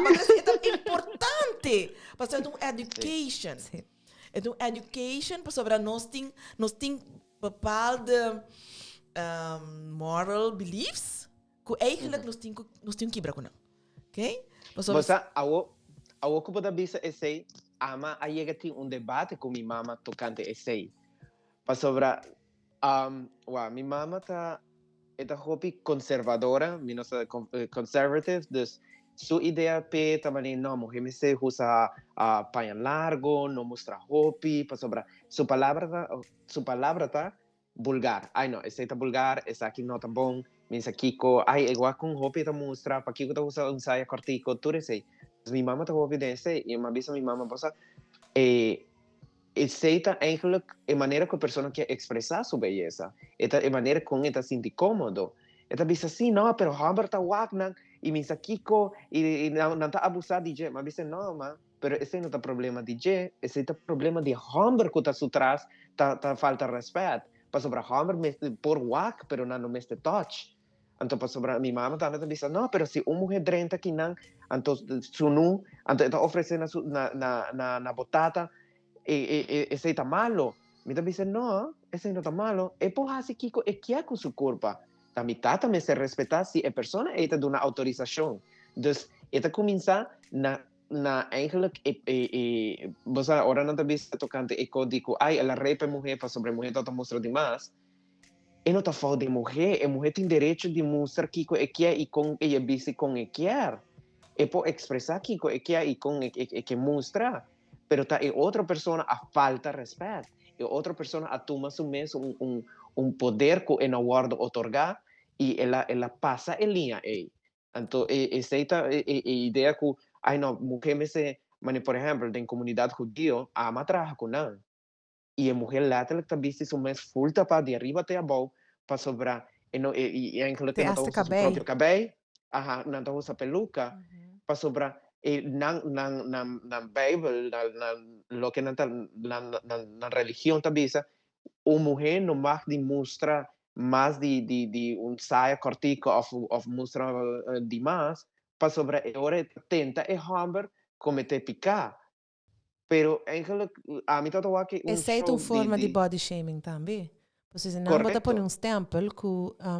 porque é importante. Pasa é education. Sí. É education, pasa para nós tem bepaalde moral beliefs que eigenlijk nós tem quebra com, ok? Pasa Você, a que pode bisa esse, ama a llega tem debate com minha mama tocante esse. Para sobre, minha mama tá hobby conservadora, menos conservative, dus su idea pe também não, mulher me se usa paño largo, não mostra hobby, para sobre, su palabra tá vulgar. Ai não, esse tá vulgar, esse aqui não tá bom, minha Kiko, ai igual com hobby tá mostra, para Kiko tá usa saia cortico, tudo isso. Mi mama tá hobby desse, e uma vez mi mama passa, aceita eigenlijk a maneira que a pessoa quer expressar sua beleza. Esta a maneira como ela se sente incômodo. Ela diz assim, não, pero Humber está wagnan, e minha Kiko, e não está abusando de gente. Mas diz, não, pero esse não é problema de gente, esse é problema de Humber que está atrás, tá falta respeito. Para sobre Humber, por wag, pero não me touch. Então, para sobre minha mãe também diz, não, pero se uma mulher drenta aqui não, então, sunu, então, está oferecendo na botata, ese está malo. Mi tata dice, no, ese no está malo. E poi así Kiko, e chi è con su culpa? La mi tata me se respeta si e persona eta de una autorización. Dus eta comienza eigenlijk vos ahora no te viste tocante e código, ai, la repe mujer para sobre mujer tota mostra demais. E não tá falando de mulher, a mulher tem direito de mostrar Kiko e que e com e bise com e quer. E pode expressar Kiko e que e com e que mostrar. Pero tá e outra pessoa a falta respeito. E outra pessoa a toma su mesmo poder que ela guarda otorgar e ela passa a linha aí. Então, essa é a ideia que, ai não, mulher me se, mas por exemplo, em comunidade judía, ama trabalhar com não. E a mulher lá, ela está vista su mesmo full tapa de arriba até abaixo, para sobrar, e eigenlijk não usa seu próprio cabelo, não usa peluca, para sobrar, na Bible, lo que na religião também, uma mulher não mais demonstra mais de saia cortico ou mostra demais, para sobre agora tenta Humber cometer picar. Pero eigenlijk, a mim tatuar que Essa é uma forma de body shaming também. Você não pode pôr um stempel que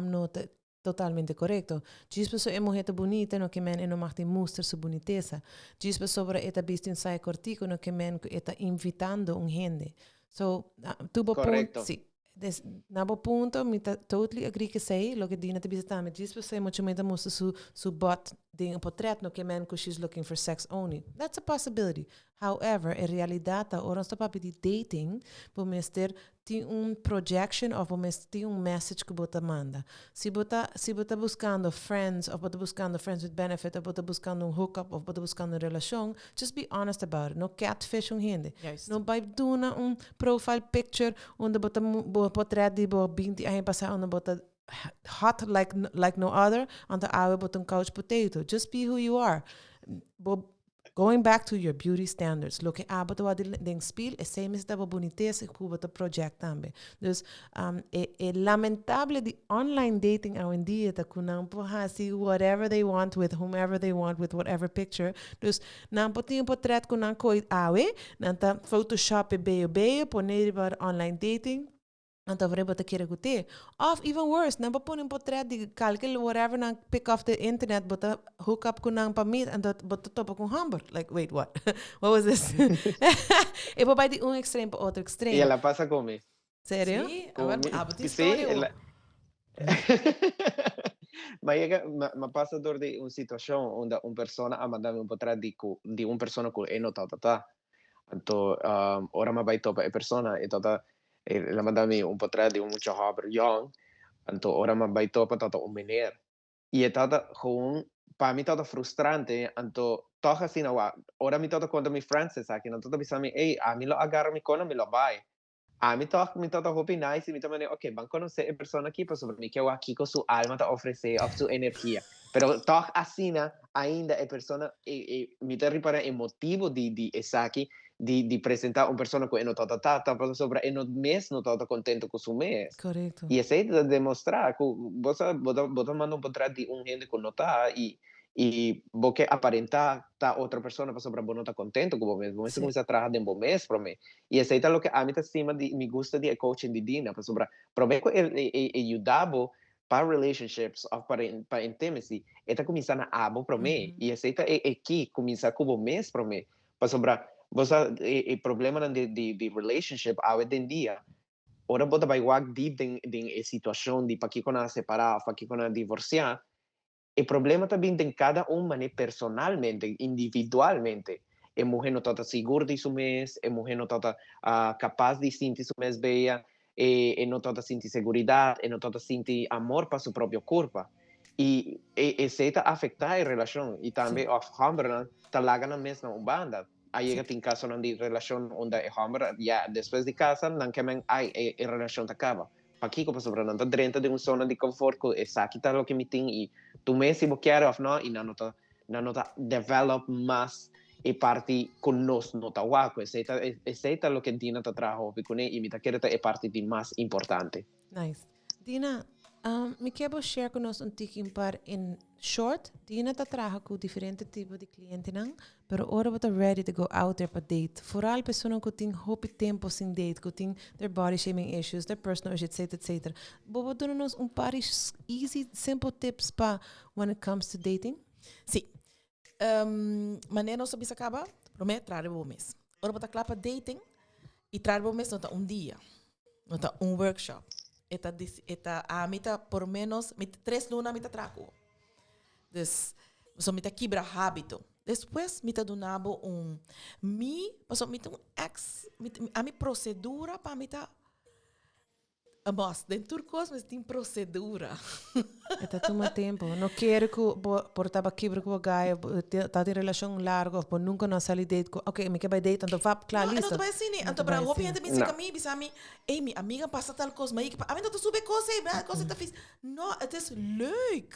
não é totalmente correto. Diz pessoa é mulher bonita, no que men não mais mostra sua boniteza. Diz pessoa sobre esta vista em saia cortico, no que men está invitando gente. So, tu ponto, sim. Na ponto, me totally agree que sei, lo que Dina te bisa me diz pessoa muito mais mostra su bot de um portrait no que men que she's looking for sex only. That's a possibility. However, em realidade, ora está para de dating, vamos ter projection ou vamos ter message que você manda. Se você buscando friends, ou você buscando friends with benefit, ou você buscando hookup, ou você buscando relação, just be honest about it. No catfish gente. No vai dar profile picture onde você portrait de você 20 anos passar onde você hot like no other, onde você couch potato. Just be who you are. Going back to your beauty standards, lo que abato a den spiel é sempre da boniteza que o project também. Dus é lamentável de online dating hoje em dia tá com não pode whatever they want with whomever they want with whatever picture. Dus não pode ter portrait com não coi awe, não tá Photoshop bem poner para online dating. Então, você quer gute. Of even worse, não pode portrait de calcul whatever não pick off the internet, but hook up com não para meet, and você topa com Humber. Like, wait, what? What was this? E pode ir de extremo para outro extremo. E ela passa como? Sério? Sim, a história. Mas passa dor de uma situação onde uma pessoa a mandar um portrait de uma pessoa que é notata. Então, ora me vai topa a pessoa e tota ela mandava-me portrait de muito jovem, young, então ora me vai topa tota meneer. E é tota gewoon, para mim tota frustrante, então toch assim não ora me tota conta me Francis aqui, não tota bisami, ei, a mim lo agarra me cona me lo vai. A mim tota hope nice, me também, ok, vamos conhecer a pessoa aqui, para sobre mim que eu aqui com sua alma tá oferecer, of sua energia. Pero toch assim, ainda é persona me te repara é motivo de Esaki de apresentar uma persona que não tá sobre e não mês não tá contento com o mês. Correcto. E esse de demonstrar que você bota manda um contrato de gente que não tá e você aparentar tá outra pessoa para sobre não tá contento com o mês. Você Sí. começa a trabalhar de bom mês para mim. E esse é o que a mim tá cima de me gusta de coaching de Dina para sobre para ver que ajudava para relationships ou para intimacy, está começando a abo para mim. E esse é aqui começa com o mês para mim. Para sobre você problema de relationship hoje em dia. Ora bota vai wag deep din situação de para que kona separar, para que kona divorciar. O problema também tem cada né, personalmente, individualmente. A mulher não está segura de seu mês, a mulher não está capaz de sentir seu mês bem, e não está sentir segurança, e não está sentir amor para seu próprio corpo. E isso está afetar a relação. E também o homem está lá na mesma banda. Aí tem caso de relação onde o homem, depois de casa, não quer a relação acaba. Aqui, como sobre não está dentro de uma zona de conforto, é aqui tá o que me tem e tu mesmo se você quer ou não, e não está develop mais e parte conosco não está waco. Esse é o que Dina está trabalhando com ele e me tá querendo é parte de mais importante. Nice. Dina, me quero share conosco tiquinho par in short. Dina está trabalhando com diferentes tipos de clientes, não? Pero agora você ready to go out there para date. Vooral pessoas que têm hope tempo sem date, que têm their body shaming issues, their personal issues, etc. Bobo, dá-nos par easy, simple tips para when it comes to dating? Sim. Maneira sobre isso acaba, prometo, trazer o mês. Agora você clapa dating e trazer o mês não tá dia, não tá workshop. Eta a mita por menos 3 lunas mita trago. Dus so mita quebra hábito. Depois mita donabo passo mita ex, a mi procedura para mita mas dentro do curso mas tem procedura. Eta toma tempo. Não quero que por taba quebra com o gaio, tá de relação larga, por nunca não sair date. Ok, me quer vai date, então vá, claro, listo. Não, não vai assim, né? Então, para o gente pensa que bisa mi, ei, minha amiga passa tal coisa, mas a mim não tá super coisa tá fiz. Não, het is leuk.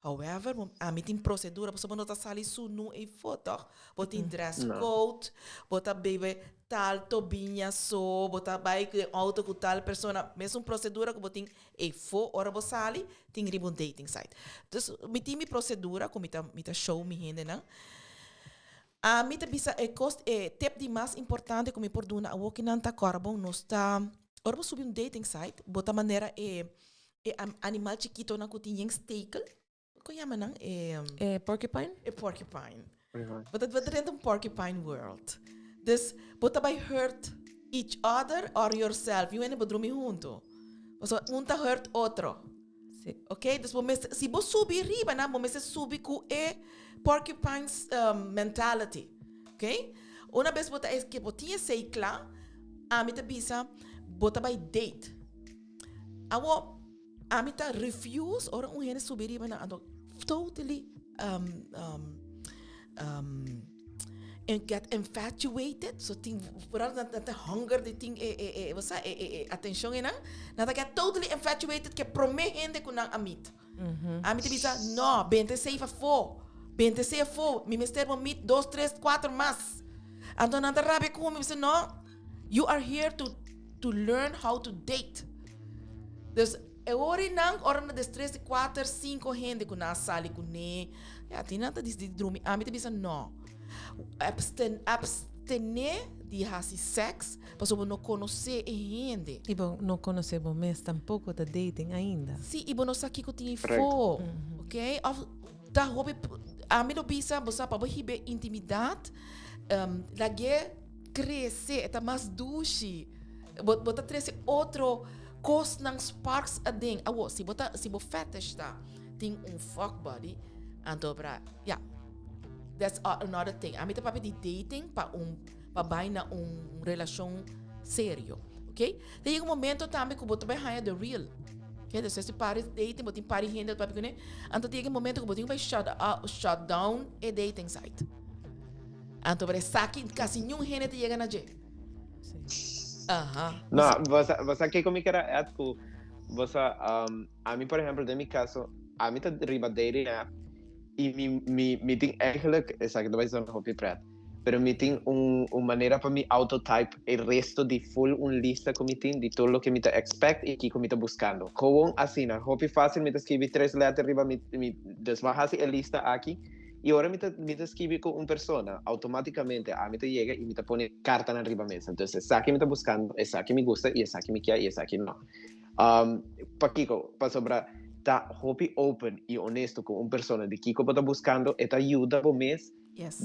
However, a mim tem procedura, para não tá sair nu e foto, bota em dress code, bota baby tal tobinha so, bota bike auto com tal persona, mesmo procedura que botin e fo, ora bo sali, tem ribbon dating site. Dus mi tem procedura, como mita show mi hende não. A mita bisa tip de mais importante como por duna, o que não tá carbon, nós tá, ora bo subir dating site, bota maneira animal chiquito na kutin yang stekel. Ko chama não? Porcupine? Porcupine. But het wordt een porcupine world. Dus, bota bij hurt each other or yourself. You ene bedroom junto. So, unta hurt otro. Sí. Okay? Dus, si bo subi riba na, mo se subi ku porcupine's mentality. Okay? Una vez bota es que botinha sei kla, a mita bisa bota by date. Awo amita refuse or un subir riba na ando totally and get infatuated. So ting vooral dat de hunger die ting attention ina. Dat get totally infatuated que promete con amit. Amit bisa no, 26 fo. 26 fo, mi mister mo meet 2, 3, 4 más. Ando nada rabe como mi no. You are here to learn how to date. Dus ori nang ora na 3, 4, 5 gente com na sala com ne. Ja, tem nada de dormir. A mim te bisa no. Abstener de hasi sex, para não conhecer gente. E bom, não conhecemos mesmo tampouco da dating ainda. Sim, e bom, nós aqui que tem fo, ok? Of da hobby, a mim não bisa, você para receber intimidade, lage crescer, é mais doce. Bota trazer outro cos ng sparks a ding. Awo, si bo fetish ta, ting fuck body, anto bra, yeah. That's another thing. A mim tá papi de dating pa bai na relasyon serio, okay? Tem um momento também que boto vai hire the real. Okay, dus se pare dating, botin pare hende papi kune. Anto tem um momento que botin vai shut down a dating site. Anto bra saki kasi nenhum hende te chega na je. Não, você aqui como que era você a mim por exemplo, no meu caso, a mim tá riba dating app E me tem eigenlijk, exact, dat is dan hobby pret. Pero me tem maneira para me autotype el resto de full lista que me tem de todo lo que me expect e que me está buscando. Gewoon assim, na hobby fácil, me escrevi 3 letras arriba, me desbajase a lista aqui. E agora me escrevi com uma persona, automaticamente a me chega e me pone carta na arriba mesa. Então, essa que me está buscando, essa que me gusta e essa que me quer e essa que não. Kiko, para sobrar, tá hobby open e honesto com uma persona de Kiko está buscando, esta ajuda o mês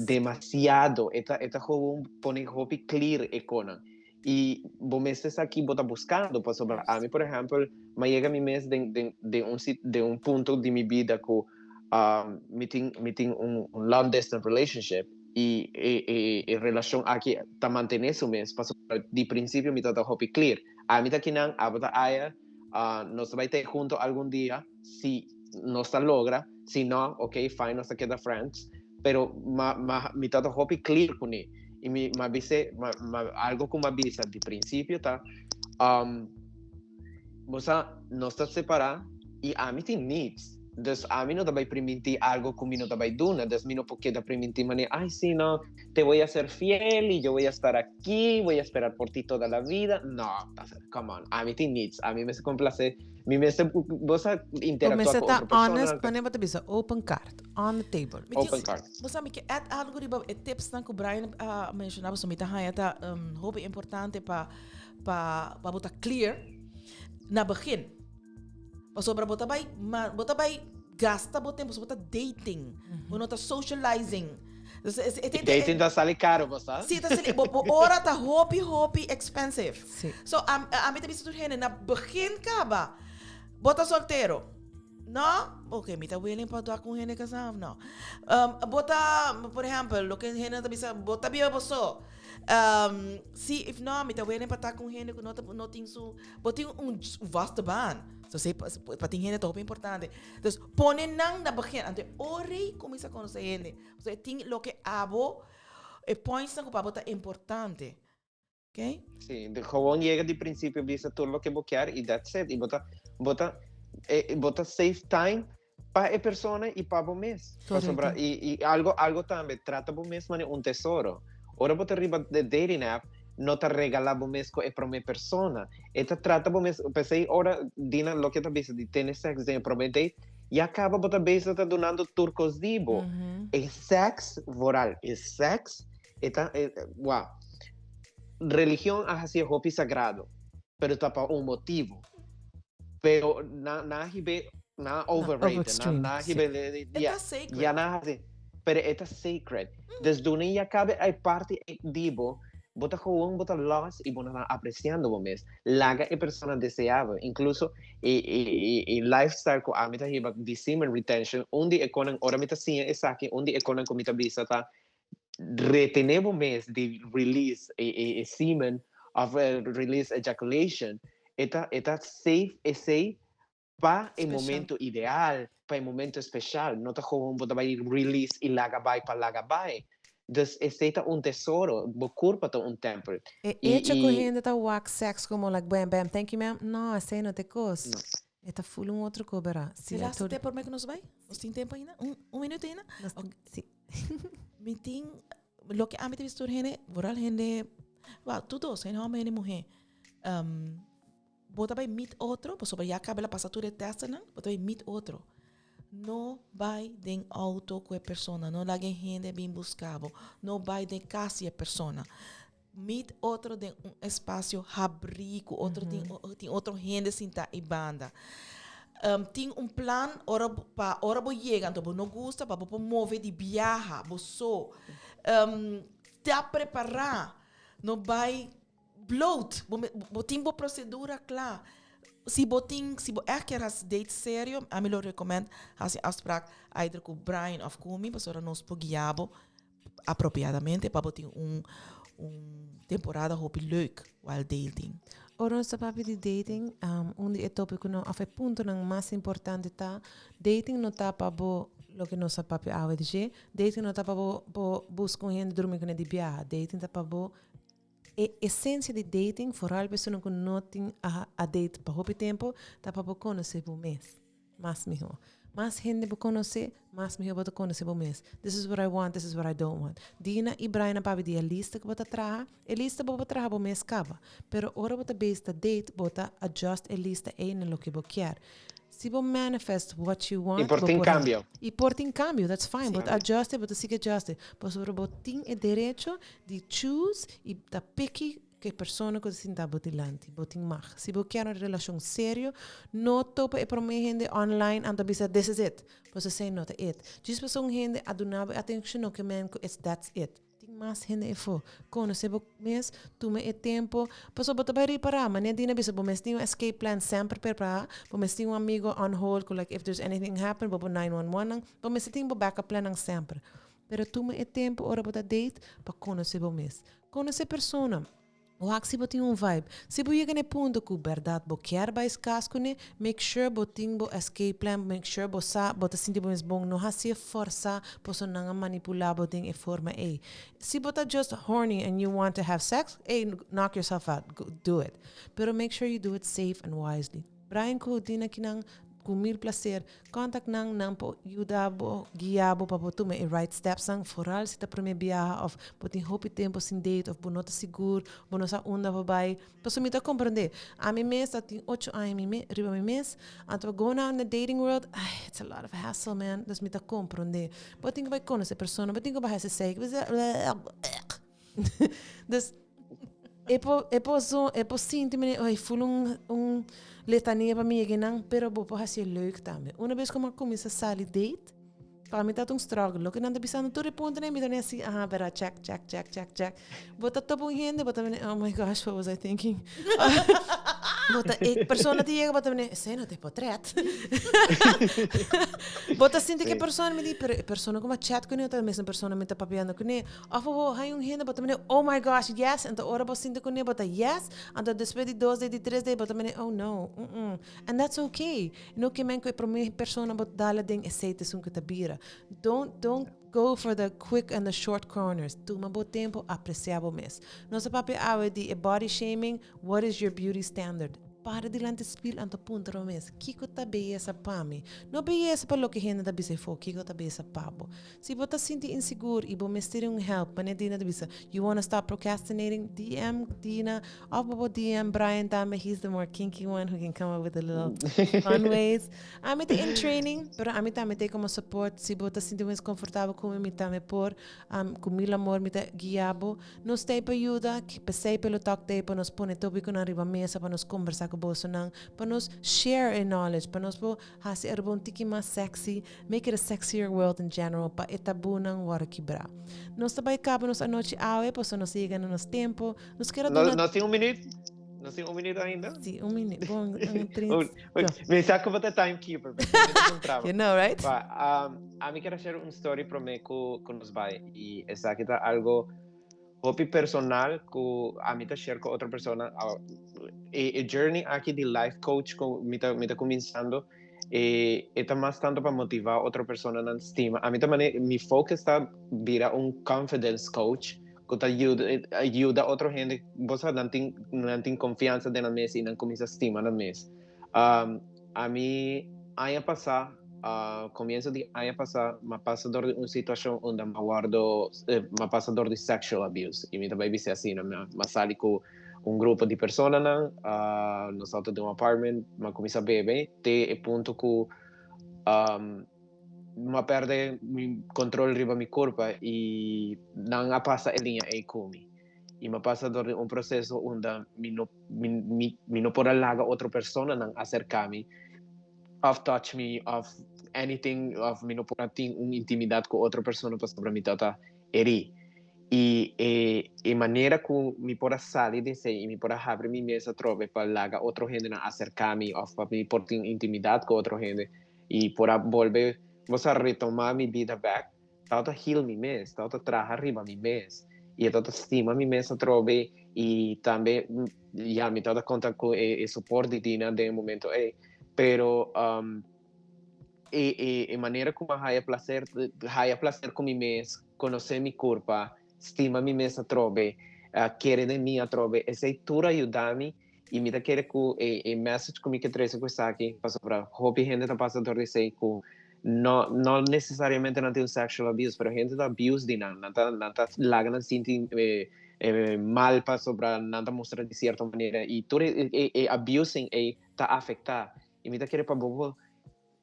demasiado. Esta joven pone hobby clear econa. Y vos meses aquí vos estás buscando, para sobrar. A mí, por ejemplo, me llega mi mes de un punto de mi vida que me tengo un long distance relationship y relación aquí está mantener su mes. Para sobrar, de principio me está hobby clear. A mí está aquí nan, a bota aya, nos va a estar juntos algún día, si no se logra, si no, ok, fine, nos queda friends. Pero me está hobby clear con él. Y me avise, algo que me avisa de principio está, vos no estás separado y a mí tiene needs. Entonces, a mí no te va a permitir algo que me no te va a dar. Entonces, a mí no puedo permitir, ay, sí, no, te voy a ser fiel y yo voy a estar aquí, voy a esperar por ti toda la vida. No, come on, a mí tiene needs. A mí me se complace, vos interactuar con otra persona. Honest, wanneer wat er open card on the table. Open card. Vos sabes que é algo de tips que o Brian mencionava, so mita haya ta hobby importante pa botar clear na begin. Sobre bota vai gasta bota tempo, bota dating, bota socializing. Dating tá sali caro, você sabe? Sim, tá sali. Ora tá hobby expensive. Sim. So a mim também se tudo na begin caba. Bota solteiro. Não? Ok, me tá willing para doar com gente casado, não. Bota, por exemplo, lo que gente também sabe, bota bia você. Se if não, me tá willing para estar com gente que não tem su, bota vasto ban. So sei para ter gente top importante. Então, põe na begin, ante ore começa a conhecer gente. Você tem lo que abo e põe na para botar importante. Ok? Sim, gewoon chega de princípio, visa tudo lo que vos quer e that's it. E bota save time para a persona e para o mês. E algo também, trata o mês como um tesouro. Ora bota arriba de dating app, não te regala o mês para uma persona. Esta trata o mês, pensei, ora, dina lo que te dice, de ter sexo, de prometer, e acaba bota beijo, tá donando turcos dibo. É sexo moral, é sexo, wow. Religião é assim, hobby sagrado, pero está para um motivo. Pero na overrated, na hibe, ya na assim, pero é sacred. Desde onde já cabe a parte dibo, bota gewoon, bota loss e bota apreciando o mês. Laga é persona deseável, incluso e lifestyle ko amita hiba de semen retention, onde é quando ora mita sim é aqui, onde é quando comita bisa tá retener o mês de release e semen of release ejaculation, eta safe e safe para o momento ideal, para o momento especial. Não tá como bota vai release e laga vai para laga vai. Dus esse é um tesouro, curpa tá tempo. E com gente tá wax sex como like bam bam, thank you ma'am. Não, esse não te cos. Está full outro cobra. Se lá se por que nós vai? Nós tem tempo ainda? Minuto ainda? Sim. Meeting lo que a mí te visto gente, voral gente, wow, todos, gente homem e mulher. Bota vai meet outro, por sobre já acaba a passatura de testa, não? Bota vai meet outro. Não vai de auto com a pessoa, não lá gente bem buscável, não vai de casa a pessoa. Meet outro de espaço abrigo, outro tem outro gente sentar e banda. Tem plan para hora bo chega, então não gosta para bo mover de viajar, bo so tá preparar, não vai bloat, bo tem bo procedura clara. Se bo quer date sério, a mim eu recomendo assim afspraak either com Brian of Kumi, para nós guiabo apropriadamente para botar temporada hobby leuk while dating. Ora sa papi de dating, onde é tópico não, a ponto não mais importante tá, dating não tá para bo lo que nossa papi ave dizer, dating não tá para bo buscar gente dormir com de viajar, dating tá para bo essência de dating, foral pessoa que não tem a date para hobby tempo, tá para bo conhecer o mês, mais melhor. Mas gente vou conhecer, mas me vou conhecer bom mês. This is what I want, this is what I don't want. Dina e Brian para a lista que vou trabalhar, a lista vou trabalhar bom mês cava. Pero ora vou base the date, vou adjust a lista aí no que vou querer. Se vou manifest what you want, Importa em cambio. importa em cambio, that's fine. Sim. But adjust it, but sigue adjust it. Mas sobre botin é direito de choose e da picky que persona que se está botilante, botin mag. Se você quer uma relação séria, não topa e para mim gente online and bisa this is it. Você say not it. Just pessoa gente adunava atenção no que men it's that's it. Tem mais gente efo. Quando se você mês, toma e tempo, pessoa bota para reparar, mas nem dina bisa bom mês tem um escape plan sempre preparar. Bom mês tem um amigo on hold, like if there's anything happen, bom 911, bom mês tem um backup plan sempre. Pero toma e tempo ora bota date para conhecer bom mês. Conhecer persona. O se você tem um vibe, se você chega no ponto que verdade você quer para esse casco, make sure você tem um escape plan, make sure você sente bom, não há se forçar, você não manipular, você tem a forma aí. Se você está just horny and you want to have sex, knock yourself out, do it. Pero make sure you do it safe and wisely. Brian Coutinho que não com mil placer, contact nang po yudabo, guiabo para tu me right steps ang foral se ta primeira viagem of botin hopi tempo sin date of bonota seguro, bonosa onda vai. Paso me ta compreender. A mim mês tem 8 anos riba mi mês, anto go now in the dating world, it's a lot of hassle man. Das me ta compreender. Botin vai conhecer persona, botin vai esse sei. Dus epo sinto me, oi, voel letania para mim que pero vou fazer leuk também. Uma vez que eu comecei a sair date, para mim tá um struggle. Que não tá pensando tudo ponto nem me dá assim, pera, check. Bota topo gente, bota oh my gosh, what was I thinking? Bota persona te chega, bota sei não te portrait. Bota sinto que persona me diz, persona como chat com ele, tá mesmo persona me tá papiando com ele. Afo hai gente, bota oh my gosh, yes, então ora você sinto com ele, bota yes, então depois de 2 de 3 de bota oh no. And that's okay. No que men que para mim persona bota dala ding aceita sun que tabira. Don't go for the quick and the short corners. Toma bom tempo, apreciável mês. Nossa papi awe di body shaming. What is your beauty standard? Para dilante spil anto punto ro mês. Kiko ta beleza pa mi. No beleza pa lo que gente da bise fo. Kiko ta beleza papo. Se bota sinti inseguro e bo mestir help, mas dina da bisa. You wanna stop procrastinating? DM Dina. Opo DM Brian Dame. He's the more kinky one who can come up with a little fun ways. Amite in training, pero amite amite como support. Se bota sinti mais confortável com mi tame por, com mil amor mi ta guiabo. Nos te pa ajuda, que pensei pelo talk te pa nos pone tópico na riba mesa pa nos conversar com bolso nang, pa nos share a knowledge, pa nos po hasi arbon tiki mas sexy, make it a sexier world in general, pa itabu nang wara kibra. Nos tabay kaba nos anoche awe, pa so nos siga no nos tempo, nos quero Nós temos minuto? Nós temos minuto ainda? Sim, minuto. Bom, 30. Me sabe que eu vou ter timekeeper. You know, right? A mim quero share story para mim que nos vai. E essa aqui tá algo hobby personal que a mim tá share com outra pessoa. A journey aqui de life coach que me tá começando. E tá mais tanto para motivar outra pessoa na estima. A mim também, meu foco está virar confidence coach. Que ajuda outra gente, você não tem confiança na mesa e não começa a estima na mesa. A mim, ano passado, começo de ano passado, me passador de uma situação onde me passador de sexual abuse. E me também disse assim, me saí com grupo de pessoas, nós saímos de apartment, me comecei a beber, até o ponto que me perde mi control riba mi corpo e não a passa a linha aí comigo. E me passa por processo onde me não pode largar outra pessoa não acercar-me, of touch me, of anything, of me não pode ter intimidade com outra pessoa para me tratar eri. E maneira que me pode sair desse e me pode abrir minha mesa trove para largar outra gente não acercar-me, of para me pode ter intimidade com outra gente e para volver você retomar minha vida back, tauta heal mi mês, tauta trabalhar riba mi mês, e tauta estima mi mês a trove, e também, já me tauta conta com o suporte dina de momento, pero, maneira como haya placer com mi mês, conhecer mi corpo, estima mi mês a trove, querer de mim a trove, essa tudo ajuda-me, e me quer que o message comigo que traz com isso aqui, para hobby gente tá passador de sei com no necesariamente não tem um sexual abuse, pero gente da abuse de não tá lagana sentir mal para sobre não mostrar de certa maneira e tudo abusing tá afetar e me tá querer para bobo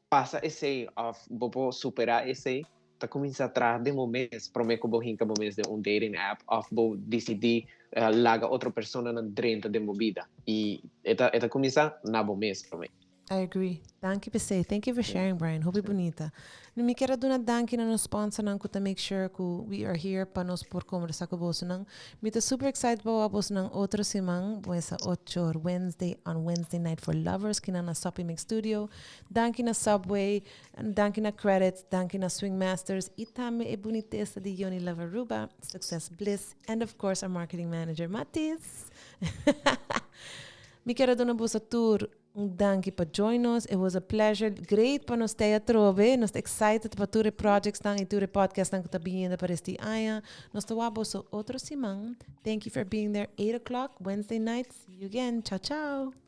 passa esse of bobo superar esse tá começar atrás de momentos prometo que vou hinca momentos de dating app of bo decidir laga outra pessoa na dentro de movida e eta começar na momentos prometo. I agree. Thank you for saying. Thank you for sharing, Brian. Hope bonita. No me quero dar danke na nos sponsor nang to make sure que we are here para nos por conversar com você nang. Me tá super excited para você nang outro semana, essa 8 Wednesday on Wednesday night for lovers que na Soppy Mix Studio. Danke na Subway, danke na Credits, danke na Swing Masters e também é boniteza de Yoni Lavaruba, Success Bliss, and of course our marketing manager Matis. Me quero dar uma boa tour. Dank je voor join us. It was a pleasure. Great para nos te trove. Nos excited para ture projects dan e ture podcast dan que vindo para este ano. Nos te wabo so outro semana. Thank you for being there. 8 o'clock Wednesday night. See you again. Ciao, ciao.